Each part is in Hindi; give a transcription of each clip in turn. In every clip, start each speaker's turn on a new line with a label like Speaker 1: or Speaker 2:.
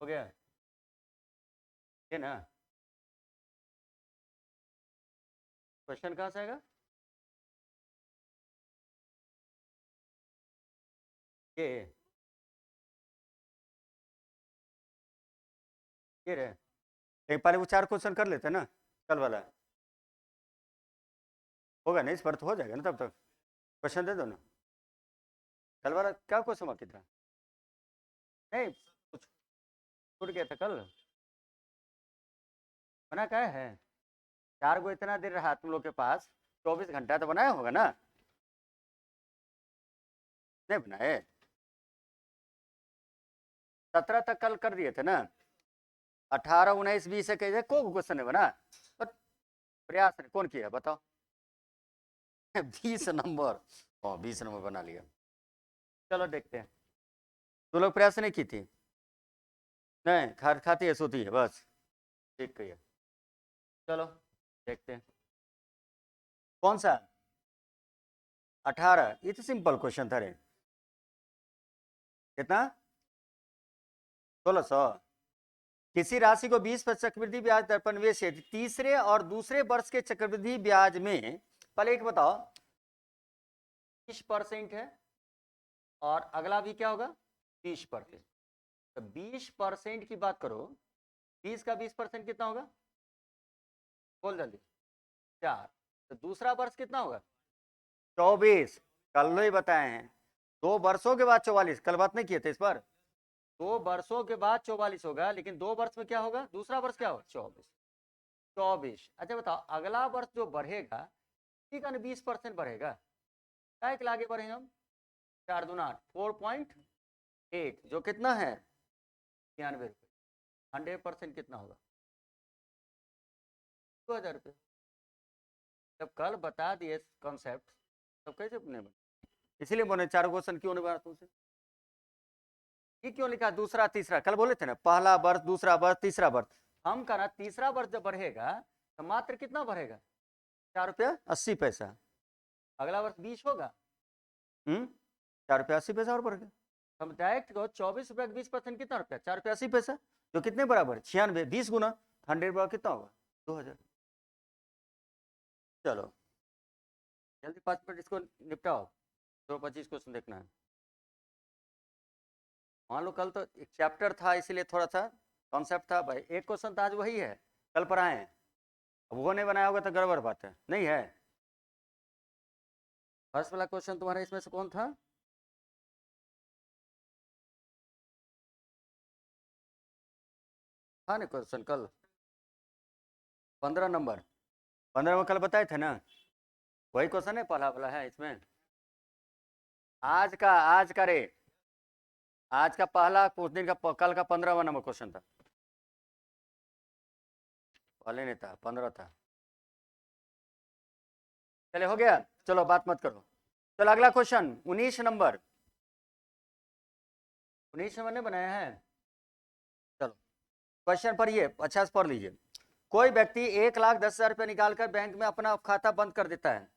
Speaker 1: हो गया ये ना। क्वेश्चन कहाँ से आएगा? ये ये रहे। एक पहले वो 4 क्वेश्चन कर लेते हैं ना, कल वाला होगा नहीं, इस पर तो हो जाएगा ना तब तक। क्वेश्चन दे दो ना, कल वाला क्या क्वेश्चन बाकी था? नहीं, कुछ छूट गया था कल, बना क्या है? 4 को इतना देर रहा तुम लोग के पास, 24 घंटा तो बनाया होगा ना? नहीं बनाए? 17 तक कल कर दिए थे ना। 18 19 20 कैसे को क्वेश्चन है बना? बट प्रयास ने कौन किया बताओ? 20 नंबर। 20 नंबर बना लिया। चलो देखते हैं। तुम लोग प्रयास नहीं की थी? नहीं, खाती है सोती है बस। ठीक है, चलो देखते हैं। कौन सा? 18? ये तो सिंपल क्वेश्चन था रे। कितना? 1600। किसी राशि को 20 पर चक्रवृद्धि ब्याज दर पर निवेश हेतु तीसरे और दूसरे वर्ष के चक्रवृद्धि ब्याज में, पहले एक बताओ, 20% है और अगला भी क्या होगा? 20%। तो 20% की बात करो, 20 का 20% कितना होगा? बोल जल्दी। 4। तो दूसरा वर्ष कितना होगा? 24। कल ही बताए हैं, 2 वर्षों के बाद 44। कल बात नहीं किए थे इस पर? 2 वर्षों के बाद 44 होगा, लेकिन 2 वर्ष में क्या होगा? दूसरा वर्ष क्या होगा? 24। 24। अच्छा बताओ, अगला वर्ष जो बढ़ेगा ठीक है ना, 20% बढ़ेगा। क्या के आगे बढ़ेंगे हम? 4 दूना 8, 4.8, जो कितना है? 96 रुपये। 100% कितना होगा? 2000 रुपये। जब कल बता दिए कॉन्सेप्ट, तब कैसे नहीं बने? इसीलिए बोले 4 क्वेश्चन क्यों नहीं बना तुमसे। ये क्यों लिखा दूसरा तीसरा? कल बोले थे ना, पहला वर्ष, दूसरा वर्ष, तीसरा वर्ष। हम कह रहा तीसरा वर्ष जब बढ़ेगा तो मात्र कितना बढ़ेगा? 4 रुपया 80 पैसा। अगला वर्ष 20 होगा। 4 रुपया 80 पैसा और बढ़ गया। हम डायरेक्ट को 24 रुपया 20% कितना रुपया? 4 रुपया 80 पैसा, जो कितने बराबर? 96। 20 गुना 100 बराबर कितना होगा? 2000। चलो जल्दी 5 मिनट इसको निपटाओ, तो 25 क्वेश्चन देखना है। मान लो कल तो एक चैप्टर था इसीलिए थोड़ा सा कॉन्सेप्ट था भाई, एक क्वेश्चन तो आज वही है, कल पर आए हैं। अब वो नहीं बनाया होगा तो गड़बड़ बात है, नहीं है? फर्स्ट वाला क्वेश्चन तुम्हारा इसमें से कौन था? था ना क्वेश्चन कल? 15 नंबर। 15 में कल बताए थे ना, वही क्वेश्चन है, पहला वाला है इसमें। आज का रे, आज का पहला कुछ दिन का, कल का 15वां नंबर क्वेश्चन था। पहले नहीं था, 15 था। चले हो गया, चलो बात मत करो। चलो अगला क्वेश्चन 19 नंबर। 19 नंबर ने बनाया है। चलो क्वेश्चन पढ़िए, अच्छा से पढ़ लीजिए। कोई व्यक्ति 1,10,000 रुपये निकालकर बैंक में अपना खाता बंद कर देता है।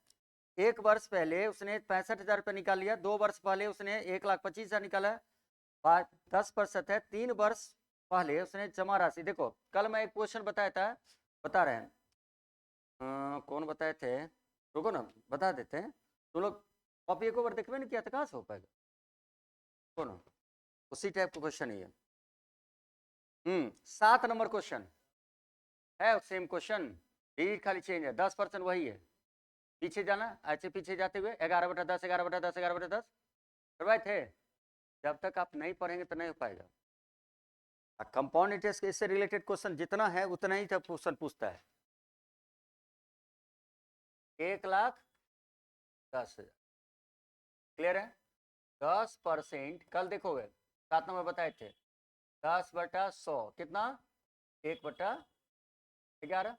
Speaker 1: 1 वर्ष पहले उसने 65,000 रुपये निकाल लिया, 2 वर्ष पहले उसने 1,25,000 निकाला, 10% है। 3 वर्ष पहले उसने जमा राशि, देखो कल मैं एक क्वेश्चन बताया था, बता रहे हैं। कौन बताए थे? रुको ना, बता देते हैं। तुम लोग कॉपी एक बार देखबे नहीं किया था, कहाँ से हो पाएगा? कौन? उसी टाइप का क्वेश्चन ही है। 7 नंबर क्वेश्चन है, सेम क्वेश्चन, डिजिट खाली चेंज है, 10% वही है। पीछे जाना, ऐसे पीछे जाते हुए 11/10, 11/10, 11/10 करवाए थे। जब तक आप नहीं पढ़ेंगे तो नहीं हो पाएगा। कंपाउंड इंटरेस्ट इससे रिलेटेड क्वेश्चन जितना है उतना ही क्वेश्चन पूछता है। 1,10,000 क्लियर है? 10% कल देखोगे, 7 नंबर बताए थे, 10/100 कितना? 1/11।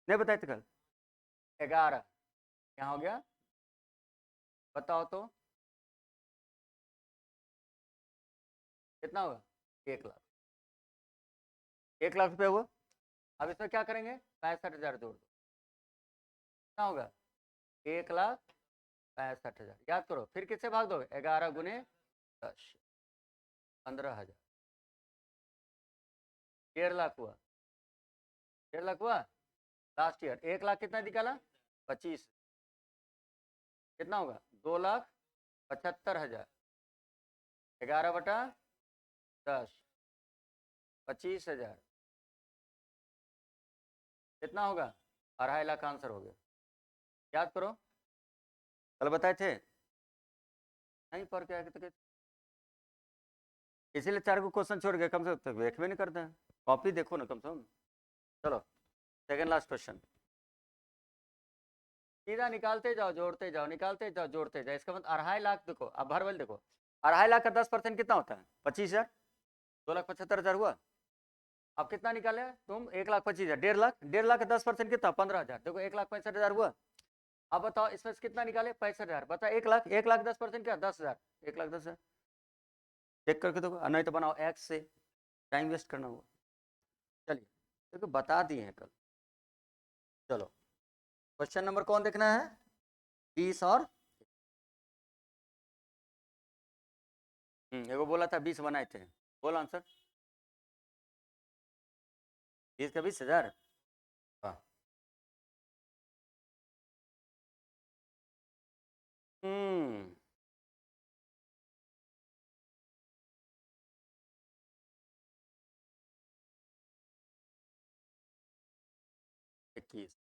Speaker 1: नहीं बताए थे कल? 11 यहाँ हो गया, बताओ तो कितना होगा? 1 लाख। 1 लाख रुपये हुआ। अब इसमें क्या करेंगे? 65,000 जोड़ दो, कितना होगा? 1,65,000। याद करो, फिर किससे भाग दो? 11 गुने 10, 15,000। 1.5 लाख हुआ, 1.5 लाख हुआ लास्ट ईयर। 1 लाख कितना निकाला 25, कितना होगा 2,75,000, 11/10 25,000 कितना होगा 2.5 लाख आंसर हो गया। याद करो कल बताए थे नहीं पढ़ के आगे तो इसीलिए 4 को क्वेश्चन छोड़ गए, कम से कम देख भी नहीं करते हैं, कॉपी देखो ना कम से कम। चलो सेकंड लास्ट क्वेश्चन, सीधा निकालते जाओ जोड़ते जाओ, निकालते जाओ जोड़ते जाओ। इसका मतलब 2.5 लाख, देखो अब भरवल देखो 2.5 लाख का 10% कितना होता है 25,000, 2,75,000 हुआ। अब कितना निकाले तुम 1,25,000, 1.5 लाख का 10% कितना 15,000, देखो 1,65,000 हुआ। अब बताओ इसमें से कितना निकाले 65,000, बता 1 लाख, 1 लाख 10% क्या 10,000, 1,10,000 चेक करके देखो, नहीं तो बनाओ एक्स से, टाइम वेस्ट करना होगा। चलिए देखो बता दिए हैं कल। चलो क्वेश्चन नंबर कौन देखना है 20 और एगो बोला था 20 बनाए थे, बोलो आंसर 20 का 20,000। हम्म 21,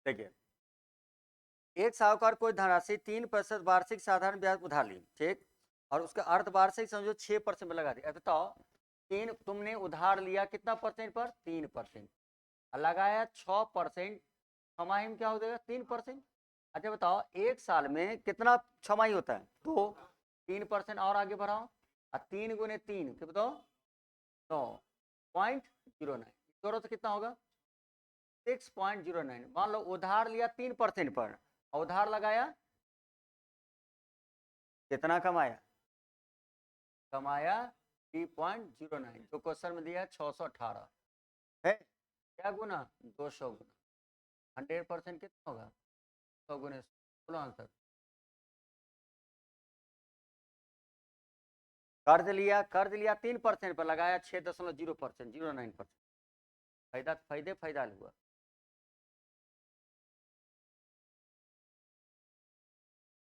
Speaker 1: देखिए एक साहूकार कोई धनराशि 3% वार्षिक साधारण ब्याज उधार ली, ठीक, और उसका अर्धवार्षिक समझो 6% में लगा दी। अब बताओ तीन तुमने उधार लिया कितना परसेंट पर 3%, लगाया 6%, छमाही में क्या हो जाएगा 3%। अच्छा बताओ एक साल में कितना छमाही होता है तो 3% और आगे बढ़ाओ, और 3 गुने 3 क्या बताओ 9.09, जोड़ो तो कितना होगा 6.09। मान लो उधार लिया 3% पर और उधार लगाया कितना कमाया, कमाया 3.09, जो क्वेश्चन में दिया है 618 है, क्या गुना 200 गुना, 100% कितना होगा 100 गुने, बोलो आंसर। कर्ज लिया 3% पर लगाया 6.0%, 09%, फायदा फायदा हुआ।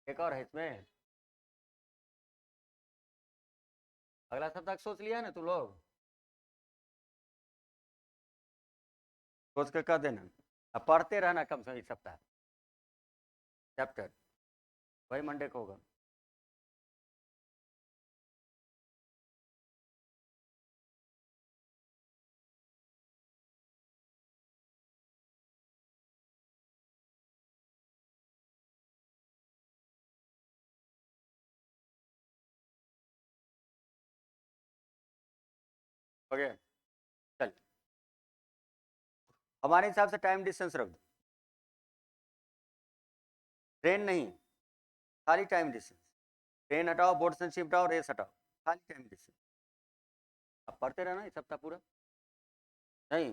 Speaker 1: एक और है इसमें, अगला सप्ताह सोच लिया ना तुम लोग, सोच कर कर देना, अब पढ़ते रहना कम से कम इस सप्ताह चैप्टर, वही मंडे को होगा। ओके चल, हमारे हिसाब से टाइम डिस्टेंस रख दो, ट्रेन नहीं खाली टाइम डिस्टेंस, ट्रेन हटाओ, बोर्ड से शिफ्ट हटाओ, रेस हटाओ, खाली टाइम डिस्टेंस। अब पढ़ते रहना इस सप्ताह पूरा, नहीं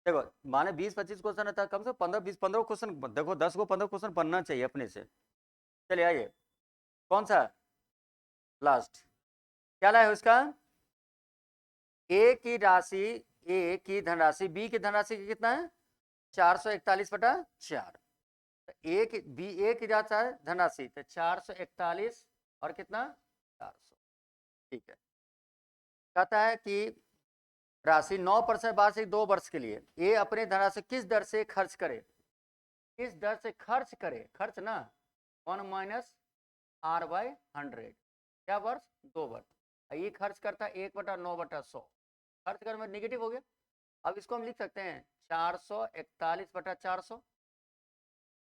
Speaker 1: देखो माने 20-25 क्वेश्चन है, कम से कम 15-20-15 क्वेश्चन देखो, 10 को 15 क्वेश्चन पढ़ना चाहिए अपने से। चलिए आइए कौन सा लास्ट क्या लाए उसका, ए की राशि, ए की धनराशि बी की धनराशि कितना है 441/4, ए की बी ए की जाता है धनराशि तो 441 और कितना 400, ठीक है। कहता है कि राशि 9% वार्षिक 2 वर्ष के लिए ए अपने धनराशि किस दर से खर्च करे, किस दर से खर्च करे, खर्च ना 1 - R/100, क्या वर्ष 2 वर्ष, ये खर्च करता है 1/9/100, खर्च करने में निगेटिव हो गया। अब इसको हम लिख सकते हैं 441/400,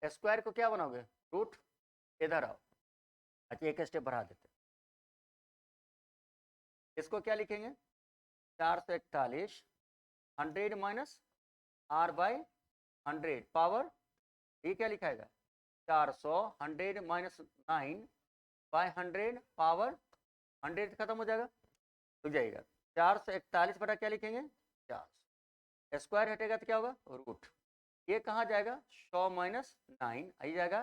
Speaker 1: स्क्वायर को क्या बनाओगे रूट, इधर आओ, अच्छा एक स्टेप बढ़ा देते, इसको क्या लिखेंगे 441 100 - R/100 पावर, ये क्या लिखाएगा 400 100 - 9/100 पावर 100 खत्म हो जाएगा, रुक जाएगा 441 बटा क्या लिखेंगे 400, स्क्वायर हटेगा तो क्या होगा रूट, ये कहाँ जाएगा 100 माइनस 9 आई जाएगा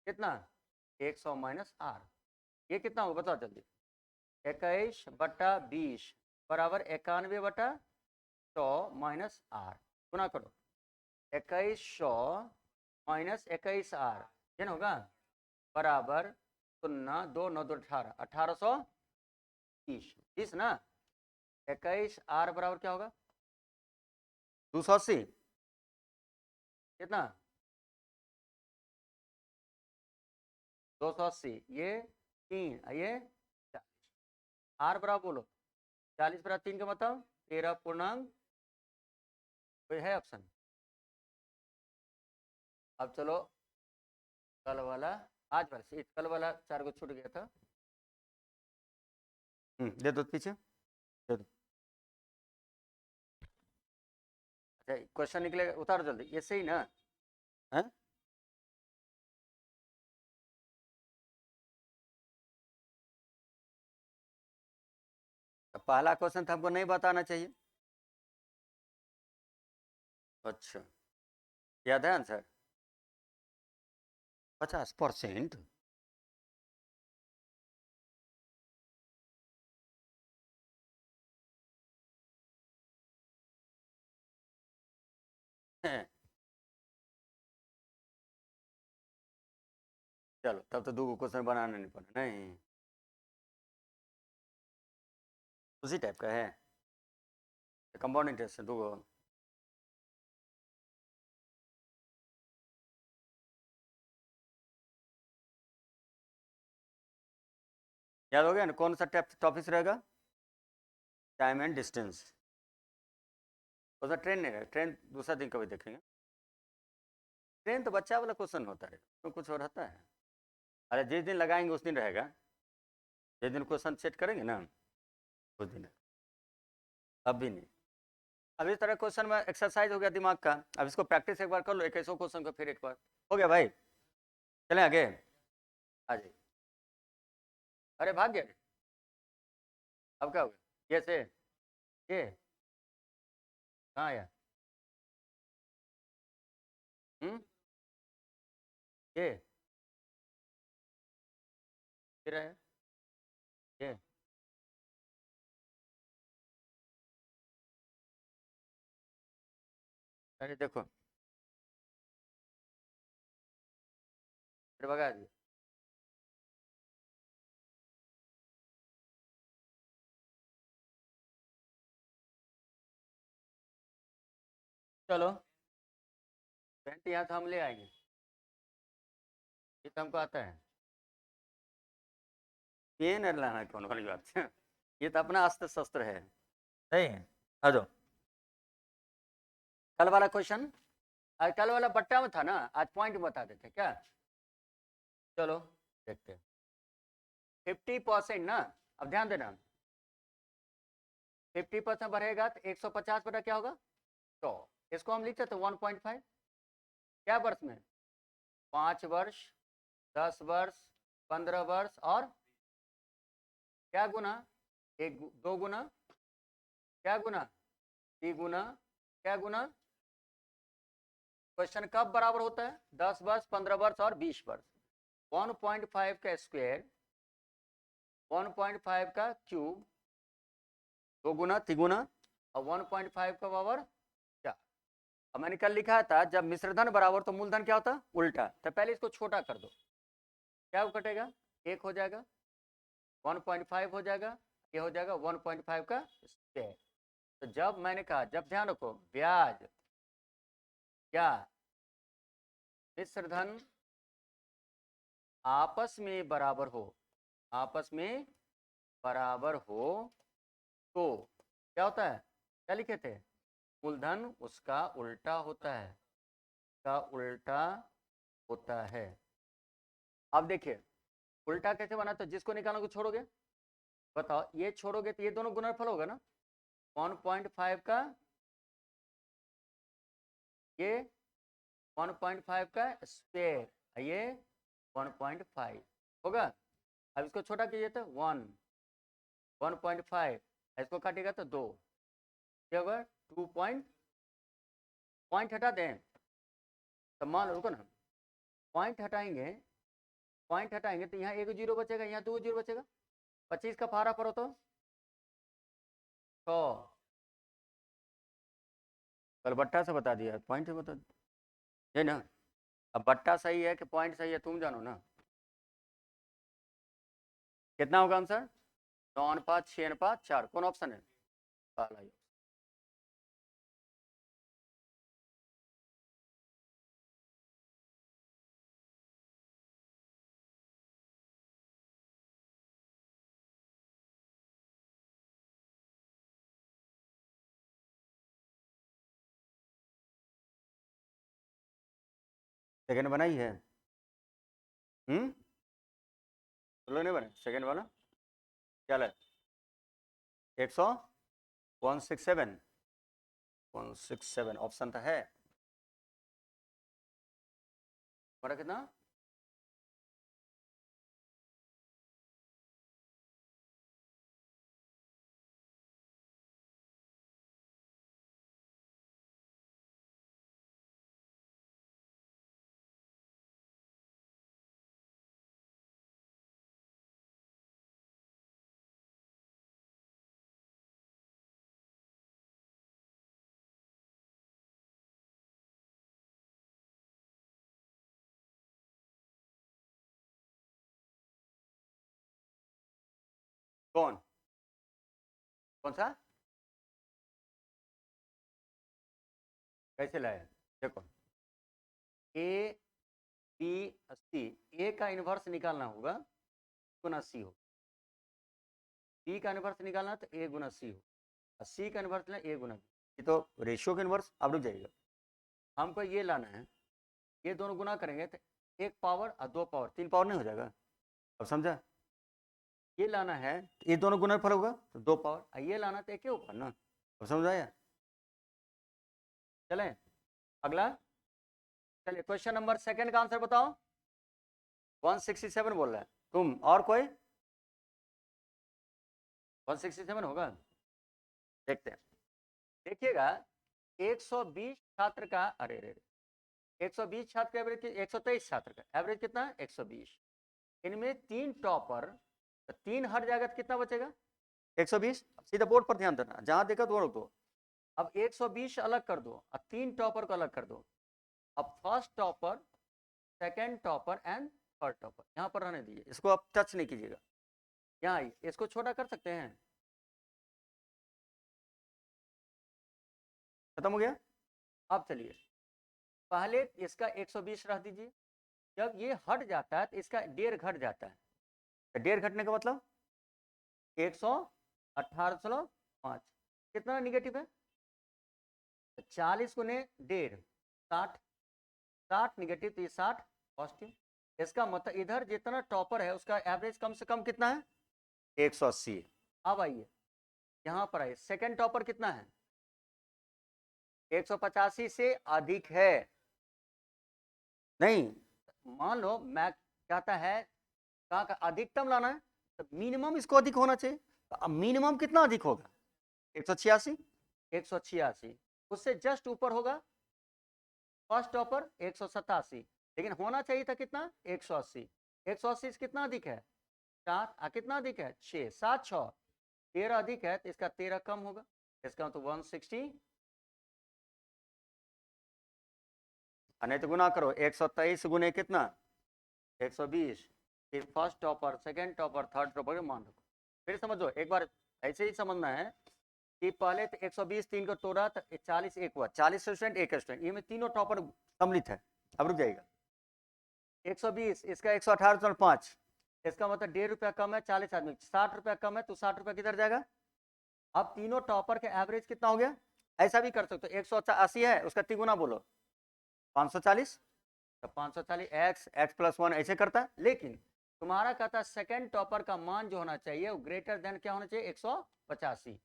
Speaker 1: कितना 100 माइनस आर। ये कितना होगा बताओ जल्दी 21/20 बराबर 91/100 माइनस आर गुना करो 2100 माइनस 21 आर ये ना होगा बराबर 0 2 9 2 18 1830 ना 21 आर बराबर क्या होगा 280 कितना 280 ये 3 ये 40 आर बराबर बोलो 40 बराबर 3 का मतलब 13 कोई है ऑप्शन। अब चलो कल वाला आज वाला सीट कल वाला 4 को छूट गया था दे दो पीछे दे दो। अच्छा क्वेश्चन निकलेगा उतारो जल्दी ये सही ना है पहला क्वेश्चन था हमको नहीं बताना चाहिए। अच्छा याद है आंसर 50%। चलो तब तो 2 क्वेश्चन बनाना नहीं पड़ा नहीं उसी टाइप का है कंपाउंड इंटरेस्ट 2 याद हो गया ना कौन सा टॉपिक रहेगा टाइम एंड डिस्टेंस उसका ट्रेन नहीं रहेगा ट्रेन दूसरा दिन कभी देखेंगे ट्रेन तो बच्चा वाला क्वेश्चन होता है तो कुछ और रहता है अरे जिस दिन लगाएंगे उस दिन रहेगा जिस दिन क्वेश्चन सेट करेंगे ना उस दिन अब भी नहीं अब इस तरह क्वेश्चन में एक्सरसाइज हो गया दिमाग का अब इसको प्रैक्टिस एक बार कर लो 2100 क्वेश्चन को फिर एक बार हो गया भाई चलें आगे आ जाइए अरे भाग गया अब क्या हो गया ये से ये कहाँ आया ये फिर आया ये अरे देखो फिर भगा दिया चलो पेंट यहाँ तो हम ले आएंगे ये तो हमको आता है पेन लाना कौन वाली बात है ये तो अपना अस्त्र शस्त्र है सही है आ जाओ कल वाला क्वेश्चन कल वाला बट्टा में था ना आज पॉइंट बता देते क्या चलो देखते हैं 50% ना अब ध्यान देना 50% बढ़ेगा तो 150 बटा क्या होगा 100 इसको हम लिखते थे 1.5 क्या वर्ष में 5 वर्ष 10 वर्ष 15 वर्ष और क्या गुना 2 गुना क्या गुना 3 गुना क्या गुना क्वेश्चन कब बराबर होता है 10 वर्ष 15 वर्ष और 20 वर्ष 1.5 का स्क्वायर 1.5 का क्यूब 2 गुना 3 गुना और 1.5 का पावर 4। अब मैंने कल लिखा था जब मिश्रधन बराबर तो मूलधन क्या होता उल्टा तो पहले इसको छोटा कर दो क्या कटेगा 1 हो जाएगा 1.5 हो जाएगा ये हो जाएगा 1.5 का स्क्वायर। तो जब मैंने कहा जब ध्यान रखो ब्याज क्या मिश्रधन आपस में बराबर हो आपस में बराबर हो तो क्या होता है क्या लिखे थे मूलधन उसका उल्टा होता है का उल्टा होता है। अब देखिए उल्टा कैसे बना तो जिसको निकालोगे छोड़ोगे बताओ ये छोड़ोगे तो ये दोनों गुणनफल होगा ना 1.5 का ये 1.5 का स्क्वायर ये 1.5 होगा। अब इसको छोटा कीजिए तो 1.5 इसको काटेगा तो 2 क्या होगा 2 पॉइंट हटा दें तो मान लो, रुको ना, पॉइंट हटाएंगे तो यहाँ 1 जीरो बचेगा, यहाँ 2 जीरो बचेगा। 25 का फारा पड़ो तो 100। कल बट्टा से बता दिया, पॉइंट से बता दिया, है ना। अब बट्टा सही है कि पॉइंट सही है तुम जानो ना। कितना होगा आंसर? 9 5 6 5 4। कौन ऑप्शन है? पहला ही। सेकंड बनाई है? लोग नहीं बने सेकंड वाला? क्या है? 167 ऑप्शन तो है। बड़ा कितना? कौन कौन सा? कैसे लाया? देखो, ए बी 80, ए का इन्वर्स निकालना होगा गुना सी हो, बी का इन्वर्स निकालना तो ए गुना सी हो, और सी का इन्वर्स लेना ए गुना बी। ये तो रेशियो का इन्वर्स। अब रुक जाइएगा, हमको ये लाना है, ये दोनों गुना करेंगे तो 1 पावर और 2 पावर, 3 पावर नहीं हो जाएगा? अब समझा? ये लाना है ये दोनों गुना फल होगा तो 2 पावर, और ये लाना तो एक ही ऊपर ना। अब समझाया? चले अगला। चलिए क्वेश्चन नंबर सेकंड का आंसर बताओ। 167 बोल रहा है तुम, और कोई? 167 होगा? देखते हैं। देखिएगा 120 छात्र का, अरे 120 छात्र का एवरेज, 123 छात्र का एवरेज कितना है? 120। इनमें 3 टॉपर, 3 हट जाएगा तो कितना बचेगा? 120। सीधा बोर्ड पर ध्यान देना, जहां देखा तो रोक दो। अब 120 अलग कर दो और 3 टॉपर को अलग कर दो। अब first topper, second topper and third topper यहाँ पर रहने दीजिए, इसको आप टच नहीं कीजिएगा। यहाँ आइए, इसको छोटा कर सकते हैं। खत्म हो गया। अब चलिए, पहले इसका 120 रख दीजिए। जब ये हट जाता है तो इसका 1.5 घट जाता है, तो 1.5 घटने का मतलब 118.5। कितना निगेटिव है? 40 गुने 1.5, 60। 60 निगेटिव तो ये 60 पॉजिटिव। इसका मतलब इधर जितना टॉपर है उसका एवरेज कम से कम कितना है? 180। अब आइए यहाँ पर आइए, सेकंड टॉपर कितना है? 185 से अधिक है। नहीं, मान लो मैं कहता है कहाँ का अधिकतम लाना है तो मिनिमम इसको अधिक होना चाहिए। तो अब मिनिमम कितना अधिक होगा? 186। 186 उससे जस्ट ऊपर होगा फर्स्ट टॉपर 187, लेकिन होना चाहिए था कितना? 180। 180 से कितना अधिक है? 7। कितना अधिक है? 6। 7 6 13 अधिक है तो इसका 13 कम होगा, इसका तो 160। नहीं तो गुना करो, 123 गुने कितना? 120। फिर first topper, second topper, third topper मान रखो। फिर समझो एक बार, ऐसे ही समझना है कि पहले तो 120 3 को तोड़ा तो 40 एक हुआ, 40 स्टूडेंट एक स्टूडेंट, ये में तीनों टॉपर सम्मिलित है। अब रुक जाएगा, 120 इसका 118.5, इसका मतलब 1.5 रुपया कम है, 40 आदमी 60 रुपया कम है तो 60 रुपया किधर जाएगा? अब तीनों टॉपर के एवरेज कितना हो गया? ऐसा भी कर सकते हो, 180 है उसका तिगुना बोलो 540, तो 540 x प्लस 1 ऐसे करता है। लेकिन तुम्हारा कहता है सेकंड टॉपर का मान जो होना चाहिए वो ग्रेटर देन क्या होना चाहिए? 185।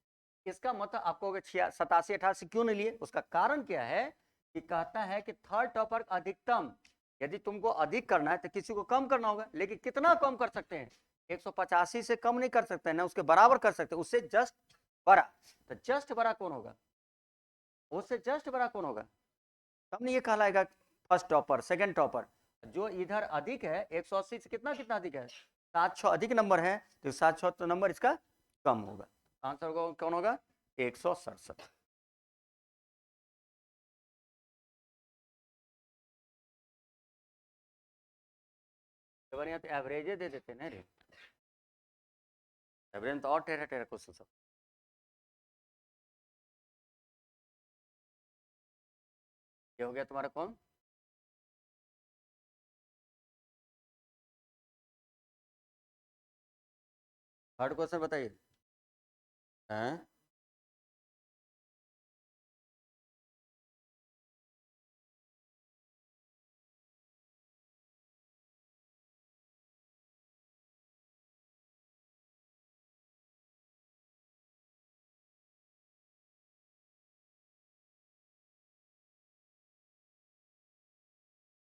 Speaker 1: इसका मतलब आपको 87 88 क्यों नहीं लिए? उसका कारण क्या है कि कहता है कि थर्ड टॉपर अधिकतम, यदि तुमको अधिक करना है तो किसी को कम करना होगा, लेकिन कितना कम कर सकते हैं? 185 से कम नहीं कर सकते ना, उसके बराबर कर सकते, उससे जस्ट बड़ा। तो जस्ट बड़ा कौन होगा? उससे जस्ट बड़ा कौन होगा? तब नहीं ये कहलाएगा फर्स्ट टॉपर, सेकंड टॉपर। जो इधर अधिक है 180 से कितना कितना अधिक है, 700 अधिक नंबर है, तो 700 तो नंबर इसका कम होगा। आंसर कौन होगा, 167। यहाँ तो एवरेज दे देते ना रे, एवरेज तो और टेढ़ा टेढ़ा क्वेश्चन सब। ये हो गया तुम्हारा कौन, थर्ड क्वेश्चन बताइए। हैं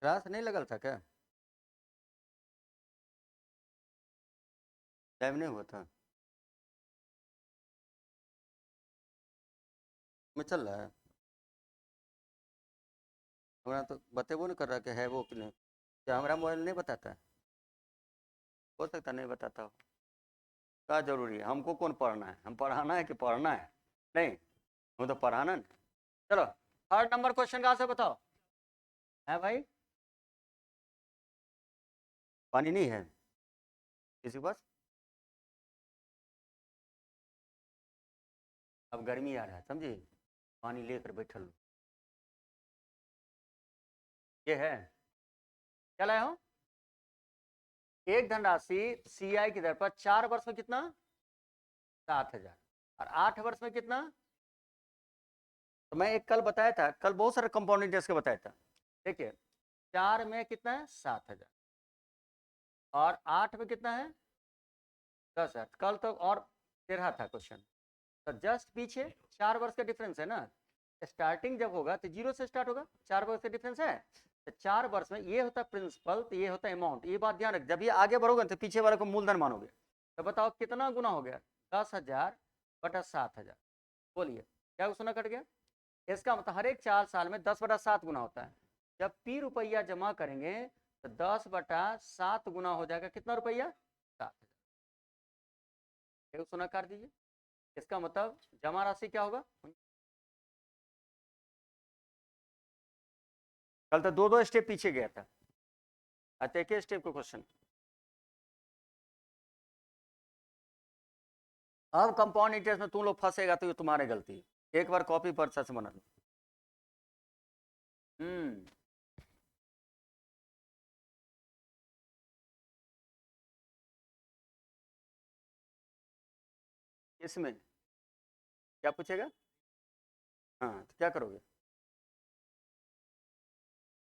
Speaker 1: क्लास नहीं लगल था क्या, टाइम नहीं हुआ था, मैं चल रहा है, हमारा तो बतेबो नहीं कर रहा कि है वो कि नहीं, क्या हमारा मोबाइल नहीं बताता है, हो सकता नहीं बताता हो, क्या जरूरी है, हमको कौन पढ़ना है, हम पढ़ाना है कि पढ़ना है, नहीं वो तो पढ़ाना नहीं। चलो थर्ड नंबर क्वेश्चन का आंसर बताओ, है भाई, पानी नहीं है किसी के पास, अब गर्मी आ रहा है समझिए, पानी लेकर बैठल लो, ये है, क्या लाया हो, एक धनराशि CI की दर पर 4 वर्ष में कितना 7,000, और 8 वर्ष में कितना, तो मैं एक कल बताया था, कल बहुत सारे कंपाउंड इंटरेस्ट का बताया था, देखिए 4 में कितना है 7,000, और 8 में कितना है 10,000, कल तो और 13 था क्वेश्चन, तो जस्ट पीछे 4 वर्ष का डिफरेंस है ना, स्टार्टिंग जब होगा तो 0 से स्टार्ट होगा, 4 वर्ष का डिफरेंस है, तो 4 वर्ष में ये होता है प्रिंसिपल, तो ये होता है अमाउंट, ये बात ध्यान रख, जब ये आगे बढ़ोगे तो पीछे वाले को मूलधन मानोगे, तो बताओ कितना गुना हो गया, 10,000 बटा 7,000, बोलिए क्या गुना कट गया, इसका मतलब हर एक 4 साल में 10 बटा 7 गुना होता है, जब P रुपया जमा करेंगे तो 10 बटा 7 गुना हो जाएगा, कितना रुपया 7,000, गुना कर दीजिए, इसका मतलब जमा राशि क्या होगा, कल तो 2-2 स्टेप पीछे गया था, अच्छा एक स्टेप को क्वेश्चन, अब कंपाउंड इंटरेस्ट में तुम लोग फंसेगा तो ये तुम्हारी गलती है, एक बार कॉपी पर सच बना लो। इसमें क्या पूछेगा, हाँ तो क्या करोगे,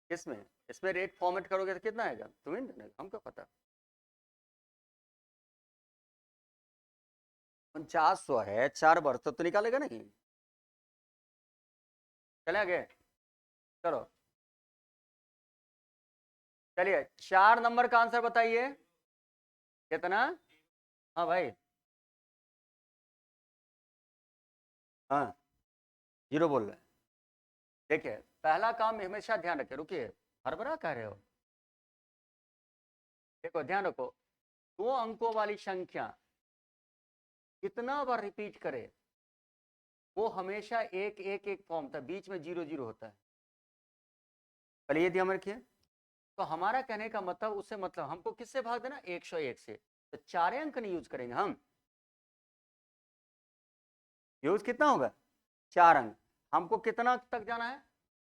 Speaker 1: इसमें इसमें रेट फॉर्मेट करोगे तो कितना आएगा, तुम्हें हमको पता, 4900 है, 4 वर्ष तो निकालेगा नहीं, चले आगे, चलो चलिए 4 नंबर का आंसर बताइए, कितना, हाँ भाई, हाँ 0 बोल रहे हैं, देखिए पहला काम हमेशा ध्यान रखे, रुकिए हड़बड़ा कह रहे हो, देखो ध्यान रखो, 2 अंकों वाली संख्या कितना बार रिपीट करे, वो हमेशा एक एक एक फॉर्म था, बीच में 0 0 होता है, पहले ये ध्यान रखिए, तो हमारा कहने का मतलब उससे मतलब हमको किससे भाग देना, 101 से, तो 4 अंक नहीं यूज करेंगे हम, यूज कितना होगा 4 अंक, हमको कितना तक जाना है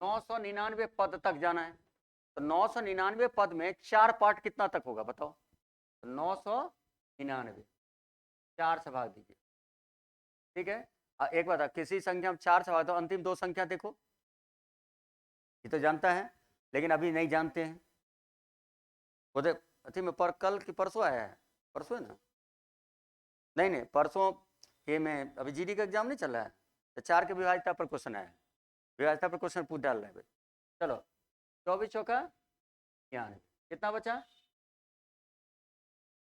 Speaker 1: 999 पद तक जाना है, तो 999 पद में 4 पार्ट कितना तक होगा बताओ, तो 999 4 से भाग दीजिए, ठीक है, एक बात किसी संख्या में 4 से भाग दो, अंतिम 2 संख्या देखो, ये तो जानता है लेकिन अभी नहीं जानते हैं, बोले अथी में पर कल की परसों आया है, परसों है ना, नहीं नहीं परसों, ये में अभी GD का एग्जाम नहीं चल रहा है, तो 4 के विभाज्यता पर क्वेश्चन आया है, विभाज्यता पर क्वेश्चन पूछ डाल रहे हैं, चलो 24 चौका 96, कितना बचा,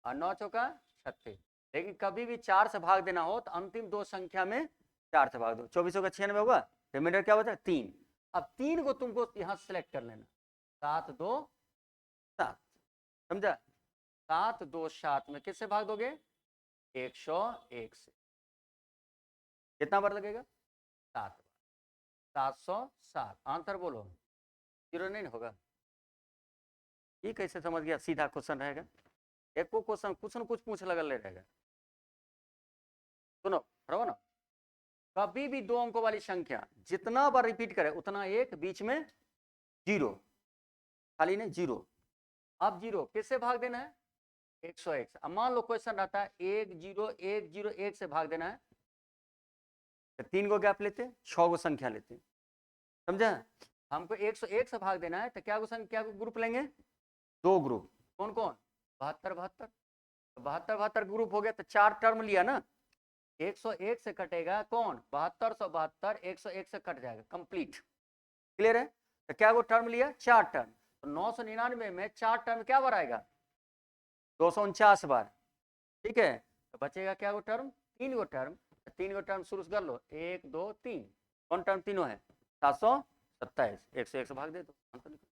Speaker 1: और 9 चौका 36, लेकिन कभी भी 4 से भाग देना हो तो अंतिम 2 संख्या में 4 से भाग दो, 24 का 96 होगा, रिमाइंडर क्या बचा 3, अब 3 को तुमको यहाँ सेलेक्ट कर लेना, 7 2 7, समझा। 7 2 7 में किससे भाग दोगे? 101 से। कितना बार लगेगा? 7 बार। 707। आंसर बोलो। 0 नहीं होगा। ये कैसे समझ गया? सीधा क्वेश्चन रहेगा। एक को क्वेश्चन कुछ न कुछ पूछ लगा ले रहेगा। सुनो रहो ना, कभी भी 2 अंकों वाली संख्या जितना बार रिपीट करे उतना एक बीच में 0, खाली नहीं 0। अब 0 किससे भाग देना है? 101 से। अब मान लो क्वेश्चन रहता है 1 0 1 0 1 से भाग देना है, तो 3 को गैप लेते, 6 को संख्या लेते, समझा। हमको 101 से भाग देना है तो क्या संख्या को ग्रुप लेंगे? 2 ग्रुप। कौन कौन? 72 72। 72 72 ग्रुप हो गया तो 4 टर्म लिया ना। 101 से कटेगा कौन? 72 172 101 से कट जाएगा, कंप्लीट। क्लियर है? तो क्या वो टर्म लिया? 4 टर्म। तो 999 में 4 टर्म क्या बार आएगा? 249 बार। ठीक है, तो बचेगा क्या वो टर्म? 3 गो टर्म। 3 गो टर्म शुरू कर लो, 1 2 3। कौन टर्म तीनों है? 727। 101 से भाग दे दो, आंसर निकल।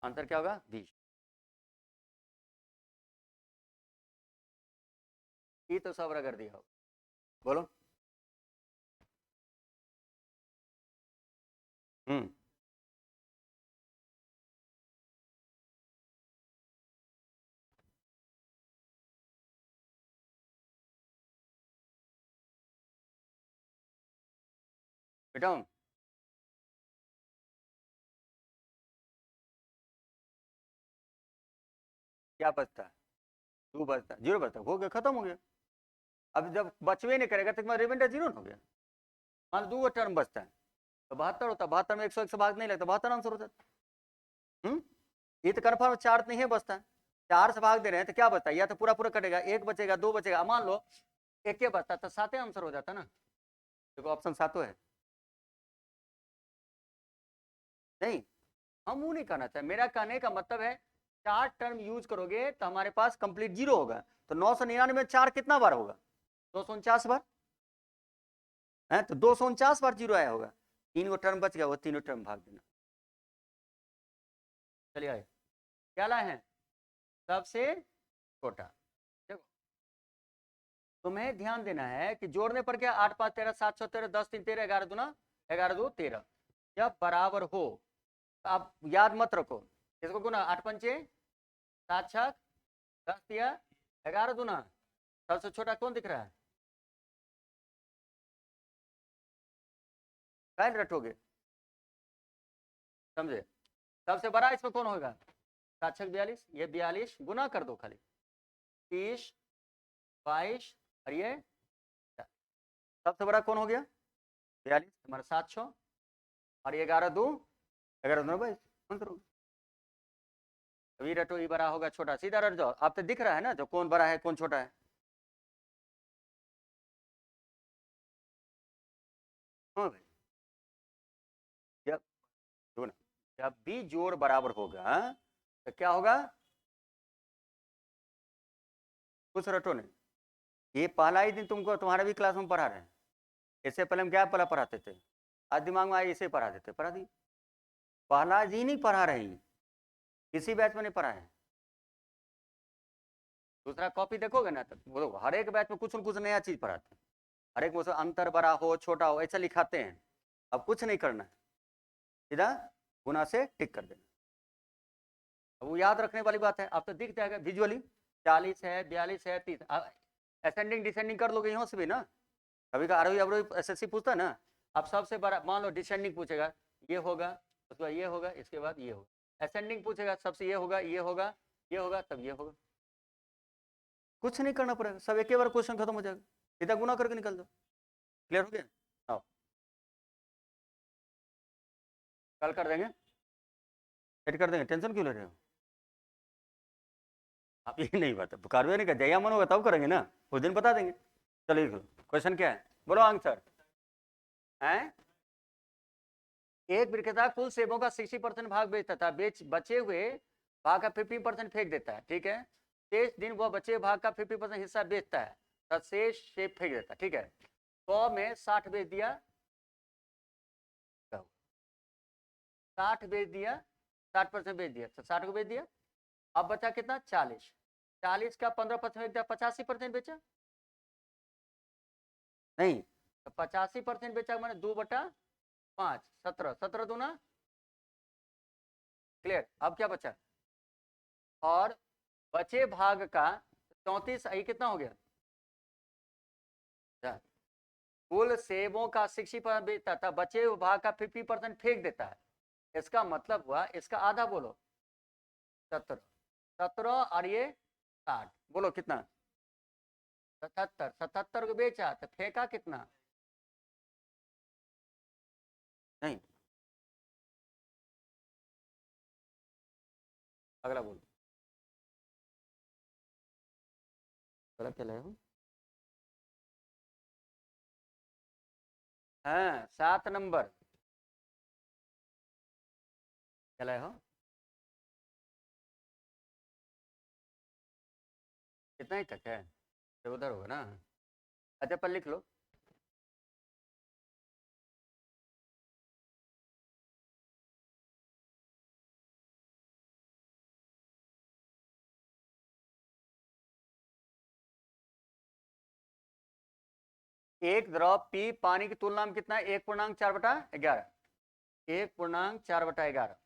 Speaker 1: आंसर क्या होगा? 20। ये तो सब रगड़ दिया हो। बोलो। हम्म, बेटा क्या बचता है? 2 बचता है, 0 बचता है, हो गया, खत्म हो गया। अब जब बचवे नहीं करेगा तो तुम्हारा रिमाइंडर 0 हो गया। मान 2 टर्म बचता है तो 72 होता है, 72 में 101 से भाग नहीं लगता, 72 आंसर हो जाता है। ये तो कन्फर्म 4 नहीं है, बचता है। 4 से भाग दे रहे हैं तो क्या बचता है? या तो पूरा पूरा कटेगा, 1 बचेगा 2 बचेगा। मान लो 1 के बचता तो 7 आंसर हो जाता ना। देखो ऑप्शन 7 है। नहीं, हम वो नहीं करना चाहिए। मेरा कहने का मतलब है 4 टर्म यूज करोगे तो हमारे पास कंप्लीट 0 होगा। तो 999 में 4 कितना बार होगा? 249 बार है, तो 249 बार 0 आया होगा। 3 गो टर्म बच गया, वो तीनों टर्म भाग देना। चलिए आए, क्या लाए हैं? सबसे छोटा। देखो तुम्हें ध्यान देना है कि जोड़ने पर क्या, 8 5 13 7 6 13 10 3 13 11 दूना 11 2 13, जब बराबर हो तो आप याद मत रखो इसको, गुना 8 पंचे 7 छक 10 दिया 11 दूना। सबसे छोटा कौन दिख रहा है? कैल रटोगे, समझे। सबसे बड़ा इसमें कौन होगा? 7 छक 42, ये 42 गुना कर दो खाली, 30 22 और ये सबसे बड़ा कौन हो गया? 42, हमारा 7 6 और ये 11 2 11 2 22 आंसर होगा। अभी रटो, ये बड़ा होगा छोटा, सीधा रट जाओ। आप तो दिख रहा है ना जो कौन बड़ा है कौन छोटा है। हाँ भाई, जब जब भी जोड़ बराबर होगा तो क्या होगा? कुछ रटो नहीं, ये पहला ही दिन तुमको तुम्हारे भी क्लास में पढ़ा रहे हैं। इससे पहले हम क्या पहला पढ़ाते थे? आज दिमाग में आए इसे पढ़ा देते, पढ़ा दी। पहला जी नहीं पढ़ा रहे, किसी बैच में नहीं पढ़ा है। दूसरा कॉपी देखोगे ना तो वो हर एक बैच में कुछ न कुछ नया चीज पढ़ाते हैं। हर एक में अंतर बड़ा हो छोटा हो ऐसा लिखाते हैं। अब कुछ नहीं करना है, सीधा गुना से टिक कर देना। अब वो याद रखने वाली बात है, अब तो दिख जाएगा विजुअली। 40 है 42 है 30, असेंडिंग डिसेंडिंग कर लोगे यहाँ से भी ना। कभी का आरोही अवरोही एसएससी पूछता है ना। अब सबसे बड़ा मान लो डिसेंडिंग पूछेगा, ये होगा, उसके बाद ये होगा, इसके बाद ये होगा। असेंडिंग पूछेगा, सबसे ये होगा ये होगा ये होगा तब ये होगा। कुछ नहीं करना पड़ेगा, सब एक बार क्वेश्चन खत्म हो जाएगा, सीधा गुना करके निकल दो। क्लियर हो गया? आओ कल कर देंगे, सेट कर देंगे, टेंशन क्यों ले रहे हो? आप ये नहीं बता कार्य नहीं कर, जया मन होगा तब करेंगे ना, उस दिन बता देंगे। चलिए क्वेश्चन क्या है, बोलो आंसर है। एक विक्रेता कुल सेबों का 60% भाग बेचता था, बचे हुए भाग का 50% फेंक देता है, ठीक है। शेष दिन वह बचे भाग का 50% हिस्सा बेचता है, तब शेष सेब फेंक देता है, ठीक है। 100 में 60 बेच दिया, 60 बेच दिया, 60% बेच दिया, तो 60 को बेच दिया। अब बचा कितना? 40। 40 का 15% बेच दिया, 85% बेचा नहीं, तो 85% बेचा मैंने 2/5, 17, 17 दूना क्लियर। अब क्या बचा? और बचे भाग का 34, ये कितना हो गया? कुल सेबों का 60% बेचता था, बचे भाग का 50% फेंक देता है। इसका मतलब हुआ, इसका आधा बोलो 17, 17 और ये 60, बोलो कितना? 77। 77 को बेचा तो फेंका कितना? नहीं, अगला बोलो। गलत चले हो। हाँ, 7 नंबर चले हो। कितना ही तक है? तो उधर होगा ना। अच्छा, पर लिख लो। एक द्रव पी पानी की तुलना में कितना है? 1.4/11। 1.4/11।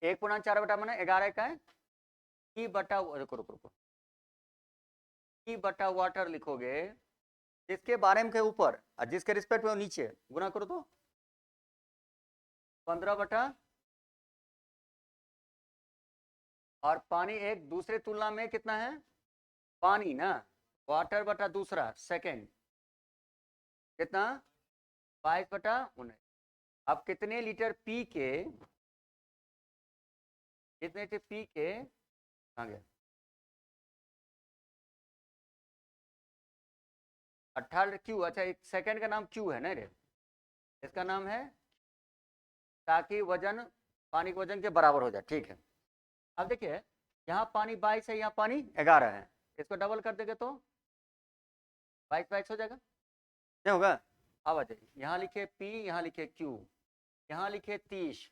Speaker 1: 1.4 मैंने 11 का है। ई बटा, रुको रुको रुको, ई बटा वाटर लिखोगे जिसके बारे में के ऊपर और जिसके रिस्पेक्ट में नीचे गुना करो तो 15 और पानी एक दूसरे तुलना में कितना है? पानी ना, वाटर बटा दूसरा सेकंड कितना? 22/19। अब कितने लीटर पी के, कितने लीटर पी के आ गया? 18 क्यू। अच्छा, एक सेकंड का नाम क्यू है ना रे, इसका नाम है, ताकि वजन पानी के वजन के बराबर हो जाए। ठीक है। अब देखिए, यहाँ पानी 22 है, यहाँ पानी 11 है, इसको डबल कर देंगे तो 22 हो जाएगा, क्या होगा? अब आ जाइए, यहाँ लिखे P, यहाँ लिखे Q, यहाँ लिखे 30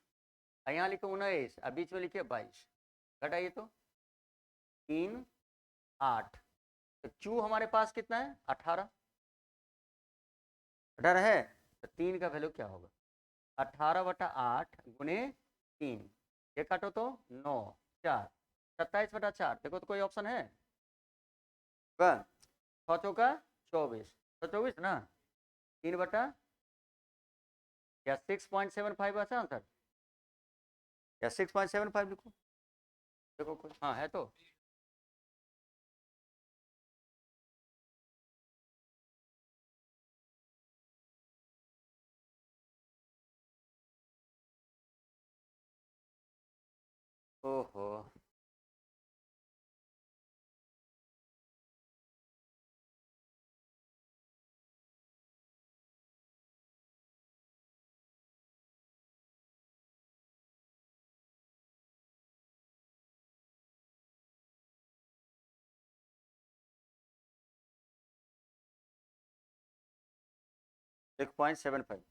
Speaker 1: और यहाँ लिखे 19 और बीच में लिखे 22। घटाइए तो 3, 8। तो Q हमारे पास कितना है? 18। 18 है, तो 3 का वैल्यू क्या होगा? 18/8 गुने 3, ये काटो तो 9, 4, 27/4। देखो तो कोई ऑप्शन है? 6 चौका 24, 24 ना, 3 बटा या 6.75 अच्छा आंसर, या 6.75 लिखो। देखो कोई हाँ है तो। ओहो, एक 0.75।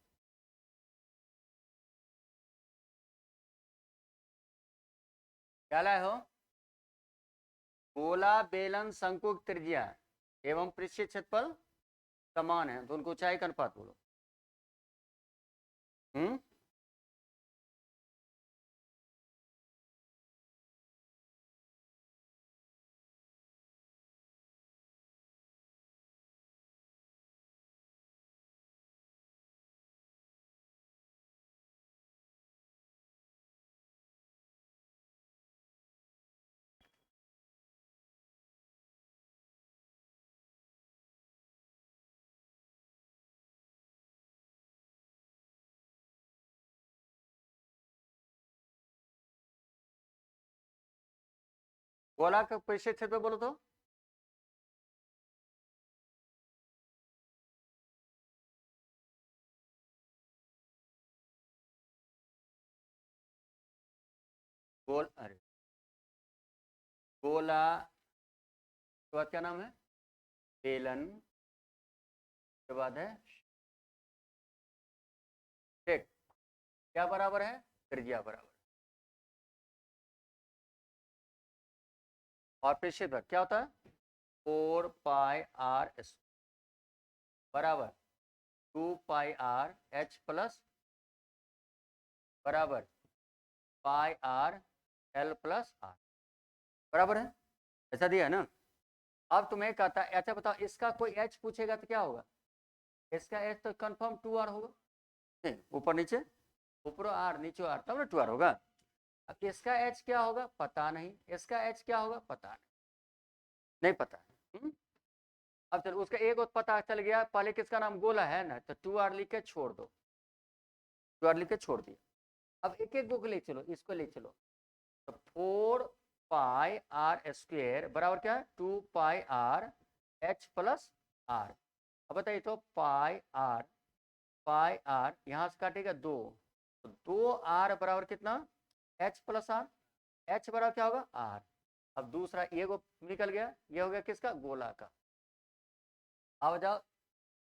Speaker 1: क्या लाए हो? गोला बेलन शंकु की त्रिज्या एवं पृष्ठीय क्षेत्रफल समान है, तो उनको ऊंचाई का अनुपात बोलो। हम्म, गोला का पृष्ठीय क्षेत्रफल बोलो तो। गोल, अरे गोला के बाद क्या नाम है? बेलन के बाद है, ठीक। क्या बराबर है, त्रिज्या बराबर। और प्रेशर पर क्या होता है, 4πr बराबर 2πr h प्लस बराबर πr(l+r) बराबर है, ऐसा दिया है ना। अब तुम्हें कहता है, अच्छा बताओ इसका कोई h पूछेगा तो क्या होगा, इसका h तो कंफर्म 2r होगा, नहीं ऊपर नीचे, ऊपर r नीचे r, तब ना 2r होगा। अब इसका h क्या होगा पता नहीं, इसका h क्या होगा पता नहीं, नहीं पता। अब चलो उसका एक और पता चल गया, पहले किसका नाम गोला है ना, तो 2r लिख के छोड़ दो, 2r लिख के छोड़ दिया। अब एक एक को ले चलो, इसको ले चलो, तो 4πr² बराबर क्या है 2πr(h+r)। अब बताइए तो πr यहाँ से काटेगा 2, तो 2r बराबर कितना h+r, h बराबर क्या होगा r। अब दूसरा ये को निकल गया, ये हो गया किसका, गोला का। अब जाओ